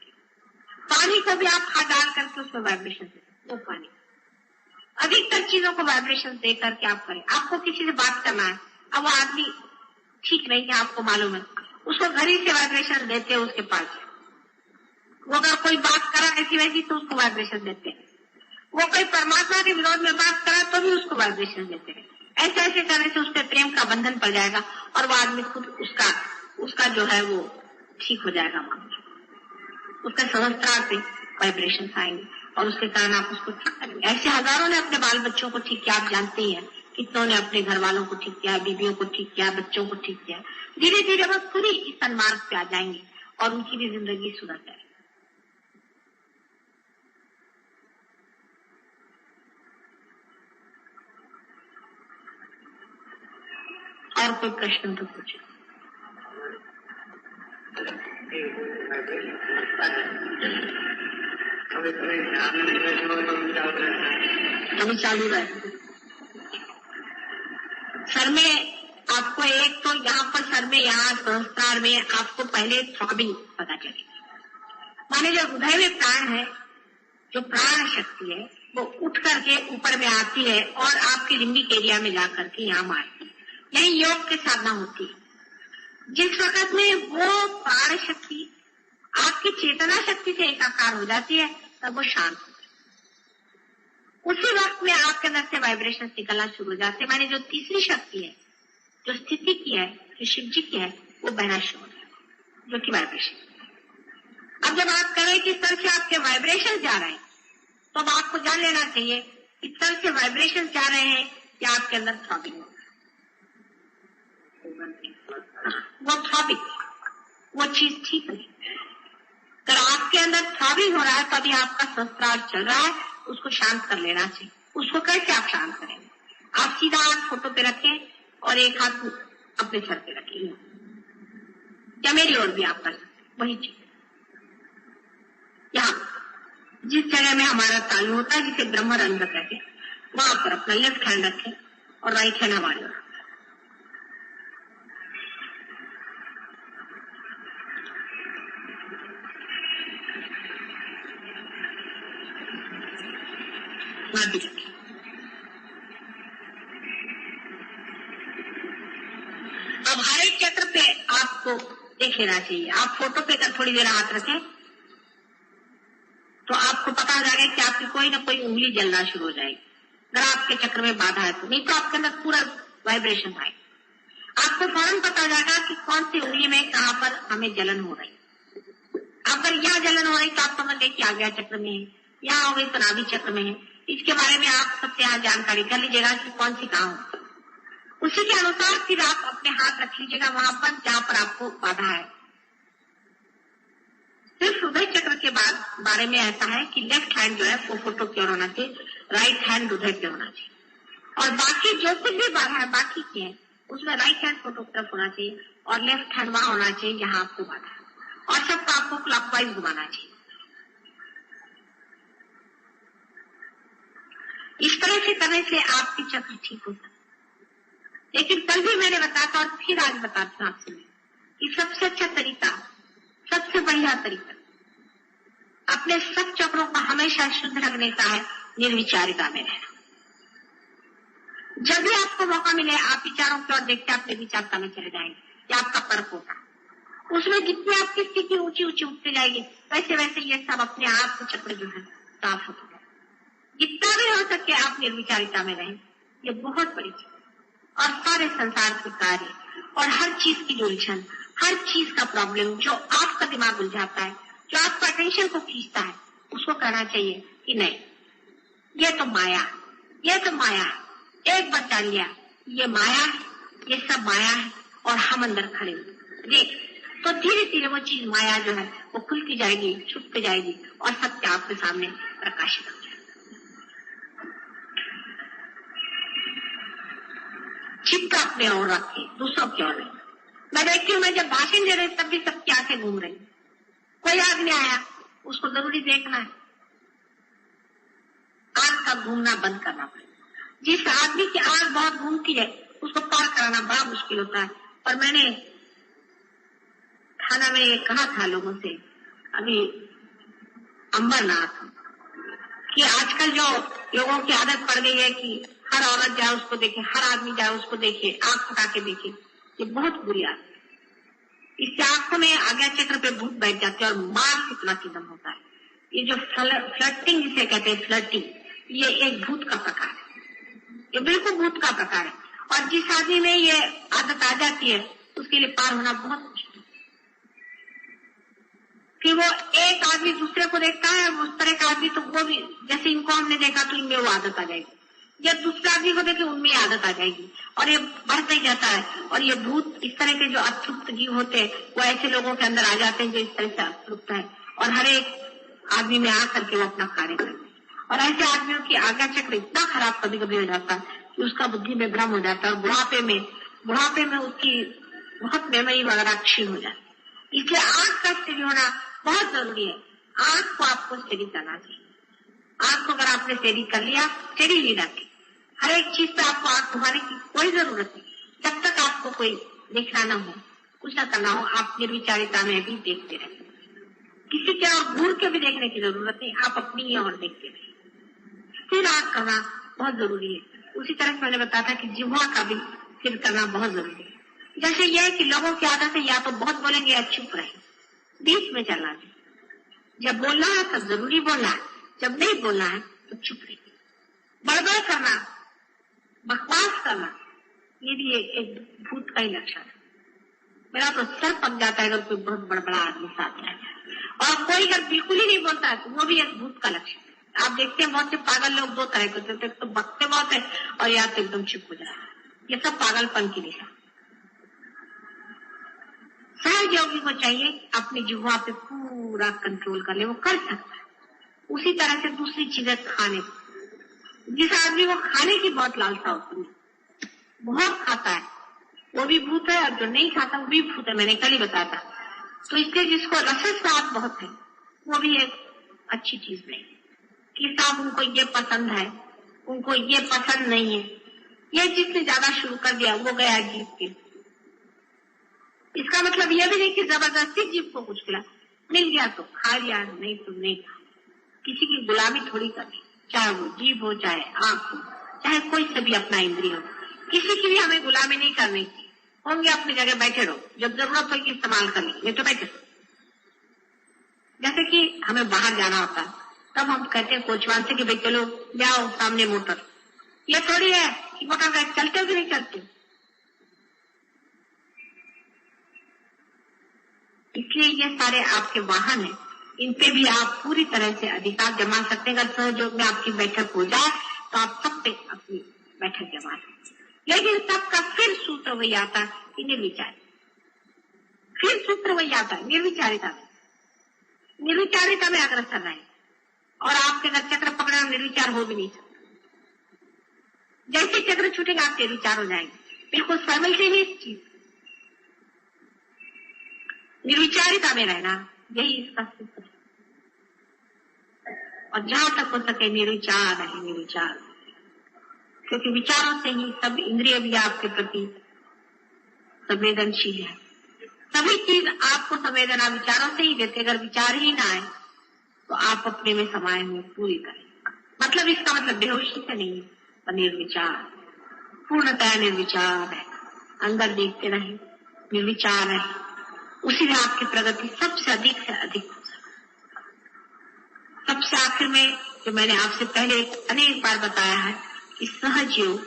पानी को भी आप हाथ डाल करके उसमें वाइब्रेशन दें, वो पानी। अधिकतर चीजों को वाइब्रेशन दे करके आप करें। आपको किसी से बात करना है, अब वो आदमी ठीक नहीं है, आपको मालूम है, उसको घर ही से वाइब्रेशन देते हैं उसके पास। वो अगर कोई बात करा ऐसी वैसी तो उसको वाइब्रेशन देते हैं। वो कोई परमात्मा के विरोध में बात करा तो भी उसको वाइब्रेशन देते हैं। ऐसे ऐसे करने से उसके प्रेम का बंधन पड़ जाएगा और वो आदमी खुद उसका जो है वो ठीक हो जाएगा, उसका सहस्त्रार से वाइब्रेशन आएंगे और उसके कारण आप उसको ठीक करेंगे। ऐसे हजारों ने अपने बाल बच्चों को ठीक किया, आप जानते ही हैं, कितनों ने अपने घर वालों को ठीक किया, बीवियों को ठीक किया, बच्चों को ठीक किया। धीरे धीरे वो खुद ही इस सन्मार्ग पे आ जाएंगे और उनकी भी जिंदगी सुधर जाएगी। और कोई प्रश्न तो पूछे। अभी चालू है सर में। आपको एक तो यहाँ पर सर में, यहाँ संस्कार में आपको पहले थ्रॉबिंग पता चलेगी। माने जो हृदय में प्राण है, जो प्राण शक्ति है, वो उठ करके ऊपर में आती है और आपके लिम्बिक एरिया में जाकर के यहाँ मारती है। यही योग की साधना होती है। जिस वक्त में वो प्राण शक्ति आपकी चेतना शक्ति से एकाकार हो जाती है, तब वो शांत हो जाती है। उसी वक्त में आपके अंदर से वाइब्रेशन निकलना शुरू हो जाते हैं। माने जो तीसरी शक्ति है, जो स्थिति की है, जो शिव जी की है, वो बहना शुरू हो जाता है, जो कि वाइब्रेशन। अब जब आप करें कि इस तरह से आपके वाइब्रेशन जा रहे हैं, तो अब आपको जान लेना चाहिए इस तरह से वाइब्रेशन जा रहे हैं कि आपके अंदर थ्रॉबिंग हो रहा है। वो थ्रॉबिंग, वो चीज ठीक नहीं। अगर आपके अंदर थ्रॉबिंग हो रहा है, तभी आपका संस्कार चल रहा है, उसको शांत कर लेना चाहिए। उसको कैसे आप शांत करेंगे? आप सीधा हाथ फोटो पे रखें और एक हाथ अपने सर पे रखें, या मेरी ओर भी आप कर सकते। वही चीज यहाँ जिस जगह में हमारा तालु होता है, जिसे ब्रह्म रंध्र कहते हैं, वहां पर अपना लेफ्ट हैंड रखें और राइट हैंड हमारे ओर। अब हर एक चक्र पे आपको देख लेना चाहिए। आप फोटो पे कर थोड़ी देर हाथ रखें तो आपको पता हो जाएगा कि आपकी कोई ना कोई उंगली जलना शुरू हो जाएगी। अगर आपके चक्र में बाधा है तो, नहीं तो आपके अंदर पूरा वाइब्रेशन आएगा। आपको फौरन पता हो जाएगा कि कौन सी उंगली में कहाँ पर हमें जलन हो रही। अगर यहाँ जलन हो रही तो आप समझ गए कि आज्ञा चक्र में है, यहाँ हो गई तो नाभि चक्र में है। इसके बारे में आप सबसे यहाँ जानकारी कर लीजिएगा कि कौन सी कहाँ हो। उसी के अनुसार फिर आप अपने हाथ रख लीजिएगा वहां पर जहाँ पर आपको बाधा है। सिर्फ हृदय चक्र के बारे में ऐसा है कि लेफ्ट हैंड जो है वो फोटो की ओर होना चाहिए, राइट हैंड हृदय पे होना चाहिए, और बाकी जो कुछ भी बाधा है बाकी की है उसमें राइट हैंड फोटो की तरफ होना चाहिए और लेफ्ट हैंड वहां होना चाहिए जहां आपको बाधा है, और सबको आपको क्लॉकवाइज घुमाना चाहिए। इस तरह से करने से आपकी चक्र ठीक हो सकता है। लेकिन कल भी मैंने बताया था और फिर आज बताती हूँ आपसे कि सबसे अच्छा तरीका, सबसे बढ़िया तरीका अपने सब चक्रों को हमेशा शुद्ध रखने का है निर्विचारिता में रहना। जब भी आपको मौका मिले आप विचारों की ओर देखते अपने विचारता में चले जाएंगे, ये आपका पर्क होगा। उसमें जितनी आपकी स्थिति ऊंची ऊंची उठते जाएगी वैसे वैसे ये सब अपने आप के चक्र जो है साफ होते जाए। जितना भी हो सके आप निर्विचारिता में रहें, ये बहुत बड़ी चीज। और सारे संसार के कार्य और हर चीज की जो उलझन, हर चीज का प्रॉब्लम जो आपका दिमाग उलझाता है, जो आपका अटेंशन को खींचता है, उसको कहना चाहिए कि नहीं, ये तो माया, ये तो माया है। एक बार जान लिया ये माया है, ये सब माया है और हम अंदर खड़े देख, तो धीरे धीरे वो चीज माया जो है वो खुलती जाएगी, छुपती जाएगी और सत्य आपके सामने प्रकाशित हो जाएगा। चित्त अपने ओर रखे, दूसरों की ओर नहीं। मैं देखती हूँ, मैं जब भाषण दे रही तब भी सबकी आंखें घूम रही। कोई आदमी आया, उसको जरूरी देखना है, आंख का घूमना बंद करना पड़ेगा। जिस आदमी की आंख बहुत घूमती है उसको पार कराना बड़ा मुश्किल होता है। और मैंने खाना में कहा था लोगों से अभी अंबरनाथ कि आजकल जो लोगों की आदत पड़ गई है कि हर औरत जाए उसको देखे, हर आदमी जाए उसको देखे, आंख फटा के देखे, ये बहुत बुरी आदत है। इससे आंखों में आज्ञा चक्र पे भूत बैठ जाते हैं और मार कितना किदम होता है। ये जो फ्लर्टिंग जिसे कहते हैं, फ्लर्टिंग, ये एक भूत का प्रकार है, ये बिल्कुल भूत का प्रकार है। और जिस आदमी में ये आदत आ जाती है उसके लिए पार होना बहुत मुश्किल है। कि वो एक आदमी दूसरे को देखता है उस तरह का आदमी, तो वो भी जैसे इनको हमने देखा तो इनमें वो आदत आ जाएगी, जब दूसरे आदमी को देखे उनमें आदत आ जाएगी और ये बढ़ता ही जाता है। और ये भूत इस तरह के जो अतृप्त जीव होते हैं वो ऐसे लोगों के अंदर आ जाते हैं जो इस तरह से अतृप्त है और हर एक आदमी में आ करके वो अपना कार्य करते हैं। और ऐसे आदमियों की आज्ञा चक्र इतना खराब कभी कभी हो जाता है कि उसका बुद्धि में भ्रम हो जाता है और बुढ़ापे में उसकी बहुत मेमोरी वगैरह क्षीण हो जाती है। इसलिए आंख का स्थिति होना बहुत जरूरी है। आंख को आपको स्टडी करना चाहिए। आंख को अगर आपने स्टडी कर लिया, स्टडी नहीं रखे, हर एक चीज पे आपको आंख घुमाने की कोई जरूरत नहीं। जब तक आपको कोई देखना न हो, कुछ न करना हो, आप निर्विचारिता में भी देखते रहे। किसी के और घूर के भी देखने की जरूरत नहीं, आप अपनी ही और देखते रहे। स्थिर आंख करना बहुत जरूरी है। उसी तरह से मैंने बताया था कि जिह्वा का भी स्थिर करना बहुत जरूरी है। जैसे यह है कि लोगों की आदत है या तो बहुत बोलेंगे या चुप रहे, बीच में चलना चाहिए। जब बोलना है तब जरूरी बोलना है, जब नहीं बोलना है तो चुप रहे। बड़बड़ करना, बकवास करना, ये भी एक भूत का ही लक्षण है। मेरा तो सर पक जाता है अगर कोई बहुत बड़ा आदमी साथ रहता है। और कोई अगर बिल्कुल ही नहीं बोलता है तो वो भी एक भूत का लक्षण है। आप देखते हैं बहुत से पागल लोग दो तरह के होते हैं, तो बकते बहुत है और या तो एकदम चुप हो जाता है। ये सब पागलपन की निशान। सहज योगी को चाहिए अपनी जिह्वा पे पूरा कंट्रोल कर ले, वो कर सकता है। उसी तरह से दूसरी चीजें खाने, जिस आदमी को खाने की बहुत लालसा होती है, बहुत खाता है, वो भी भूत है, और जो नहीं खाता वो भी भूत है। मैंने कल ही बताया था। तो इसलिए जिसको रस स्वाद बहुत है वो भी एक अच्छी चीज नहीं कि साहब उनको ये पसंद है, उनको ये पसंद नहीं है। ये जिसने ज्यादा शुरू कर दिया वो गया जीव के। इसका मतलब यह भी नहीं कि जबरदस्ती जीव को कुछ खिला, मिल गया तो खा लिया, नहीं तो नहीं खा। किसी की गुलामी थोड़ी करनी, चाहे वो जीव हो, चाहे आंख हो, चाहे कोई से भी अपना इंद्रिय हो, किसी की भी हमें गुलामी नहीं करनी। होंगे अपनी जगह बैठे रहो, जब जरूरत होगी इस्तेमाल कर लेंगे, नहीं तो बैठे। जैसे कि हमें बाहर जाना होता है तब हम कहते हैं कोचवान से कि भाई चलो जाओ सामने मोटर। ये थोड़ी है कि मोटर गाड़ी चलते हो कि नहीं चलते। इसलिए ये सारे आपके वाहन हैं, इन पे भी आप पूरी तरह से अधिकार जमा सकते हैं। अगर सहयोग में आपकी बैठक हो जाए तो आप सब पे अपनी बैठक जमा सकते। लेकिन सबका फिर सूत्र वही आता है कि निर्विचार, फिर सूत्र वही आता है निर्विचारिता में। निर्विचारिता में अग्रसर रहे और आपके अगर चक्र पकड़े निर्विचार हो भी नहीं सकता। जैसे चक्र छूटेगा आप निर्विचार हो जाएंगे, बिल्कुल साइमल्टेनियस चीज। निर्विचारिता में रहना यही इसका सूत्र है। और जहां तक हो सके निर्विचार रहे, निर्विचार, क्योंकि विचारों से ही सब इंद्रिय भी आपके प्रति संवेदनशील है। सभी चीज आपको संवेदना विचारों से ही देते। अगर विचार ही ना आए तो आप अपने में समाये हुए पूरी करें। मतलब इसका मतलब बेहोशी से नहीं है, पर निर्विचार, पूर्णतः निर्विचार है। अंदर देखते रहे, निर्विचार है, उसी में आपकी प्रगति सबसे अधिक से अधिक हो सकती। सबसे आखिर में जो मैंने आपसे पहले अनेक बार बताया है कि सहज योग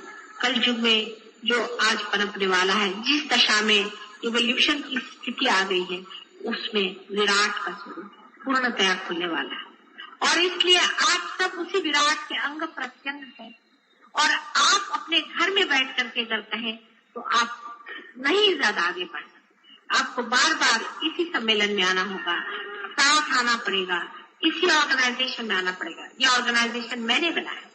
कल युग में जो आज पनपने वाला है, जिस दशा में इवोल्यूशन की स्थिति आ गई है, उसमें विराट का स्वरूप पूर्णतया खुलने वाला है। और इसलिए आप सब उसी विराट के अंग प्रत्यंग हैं। और आप अपने घर में बैठ करके अगर कहें तो आप नहीं ज्यादा आगे बढ़ सकते। आपको बार बार इसी सम्मेलन में आना होगा, साथ आना पड़ेगा, इसी ऑर्गेनाइजेशन में आना पड़ेगा। यह ऑर्गेनाइजेशन मैंने बनाया,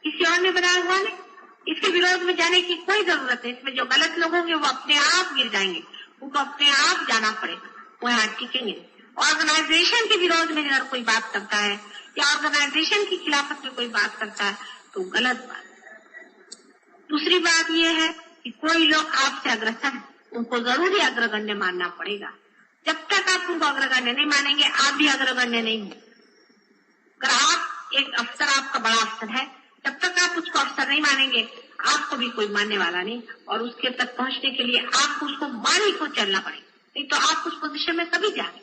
किसी और ने बनाया हुआ नहीं। इसके विरोध में जाने की कोई जरूरत नहीं। इसमें जो गलत लोग होंगे वो अपने आप गिर जाएंगे, उनको अपने आप जाना पड़ेगा, वो यहाँ टिकेंगे। ऑर्गेनाइजेशन के विरोध में अगर कोई बात करता है या ऑर्गेनाइजेशन की खिलाफत में कोई बात करता है तो गलत बात। दूसरी बात यह है कि कोई लोग आपसे अग्रसर है, उनको जरूरी अग्रगण्य मानना पड़ेगा। जब तक आप उनको अग्रगण्य नहीं मानेंगे आप भी अग्रगण्य नहीं होंगे। अगर आप एक अफसर, आपका बड़ा अफसर है, जब तक आप उसको अफसर नहीं मानेंगे आपको भी कोई मानने वाला नहीं। और उसके तक पहुंचने के लिए आपको उसको मान ही को चलना पड़ेगा, नहीं तो आप उस पोजीशन में कभी जाए।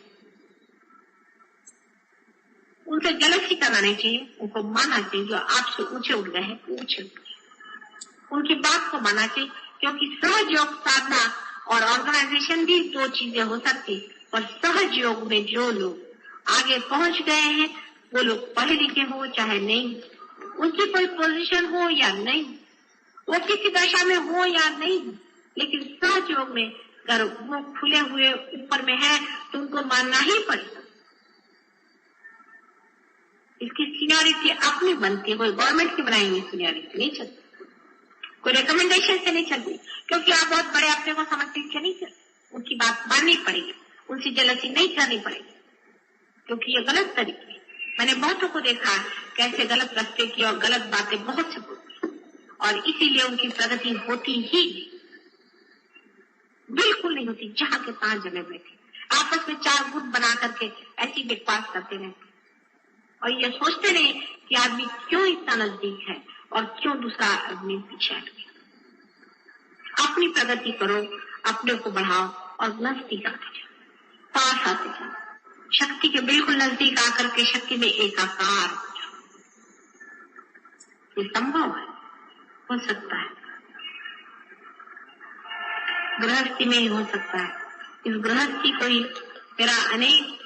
उनसे जलसी करना नहीं चाहिए, उनको मानना चाहिए। जो आपसे ऊंचे उठ गए हैं ऊंचे उठ गए, उनकी बात को मानना चाहिए। क्योंकि सहज योग साधना और ऑर्गेनाइजेशन भी दो चीजें हो सकती। और सहज योग में जो लोग आगे पहुंच गए हैं वो लोग पढ़े लिखे हो चाहे नहीं, उनकी कोई पोजीशन हो या नहीं, वो किसी दशा में हो या नहीं, लेकिन सहज योग में अगर वो खुले हुए ऊपर में है तो उनको मानना ही पड़ेगा। इसकी सीनियरिटी अपनी बनती है, कोई गवर्नमेंट की बनाई हुई सीनियरिटी नहीं चलती, कोई रिकमेंडेशन से नहीं चलती। क्योंकि आप बहुत बड़े अपने को समझते हैं नहीं चलती, उनकी बात माननी पड़ेगी, उनसे जलसी नहीं करनी पड़ेगी, क्योंकि ये गलत तरीके। मैंने बहुतों को देखा कैसे गलत रास्ते की और गलत बातें बहुत से बोलती, और इसीलिए उनकी प्रगति होती ही बिल्कुल नहीं होती। जहां के तहां जमे बैठे आपस में चार गुट बना करके ऐसी बकवास करते रहते और ये सोचते नहीं कि आदमी क्यों इतना नजदीक है और क्यों दूसरा आदमी पीछे हट गया। अपनी प्रगति करो, अपने को बढ़ाओ और नजदीक आते जाओ, पास आते जाओ, शक्ति के बिल्कुल नजदीक आकर के शक्ति में एकाकार हो जाओ। ये संभव है, हो सकता है, गृहस्थी में ही हो सकता है। इस गृहस्थी को ही मेरा अनेक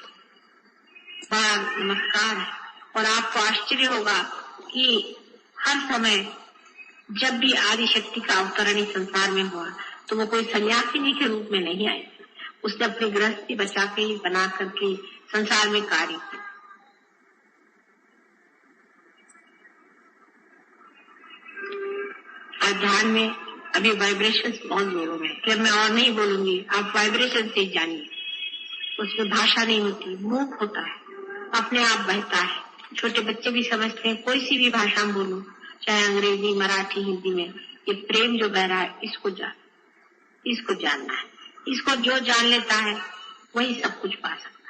बार नमस्कार है। और आपको आश्चर्य होगा कि हर समय जब भी आदि शक्ति का अवतरण इस संसार में हुआ तो वो कोई सन्यासिनी के रूप में नहीं आई। उसने अपनी गृहस्थी बचा के ही बना करके संसार में कार्य किया। आज ध्यान में अभी वाइब्रेशन बहुत जोरों में, फिर मैं और नहीं बोलूंगी, आप वाइब्रेशन से जानिए। उसमें भाषा नहीं होती, मुख होता है, अपने आप बहता है। छोटे बच्चे भी समझते हैं, कोई सी भी भाषा में बोलो, चाहे अंग्रेजी, मराठी, हिंदी में, ये प्रेम जो बह रहा है इसको जानना है। इसको जो जान लेता है वही सब कुछ पा सकता है।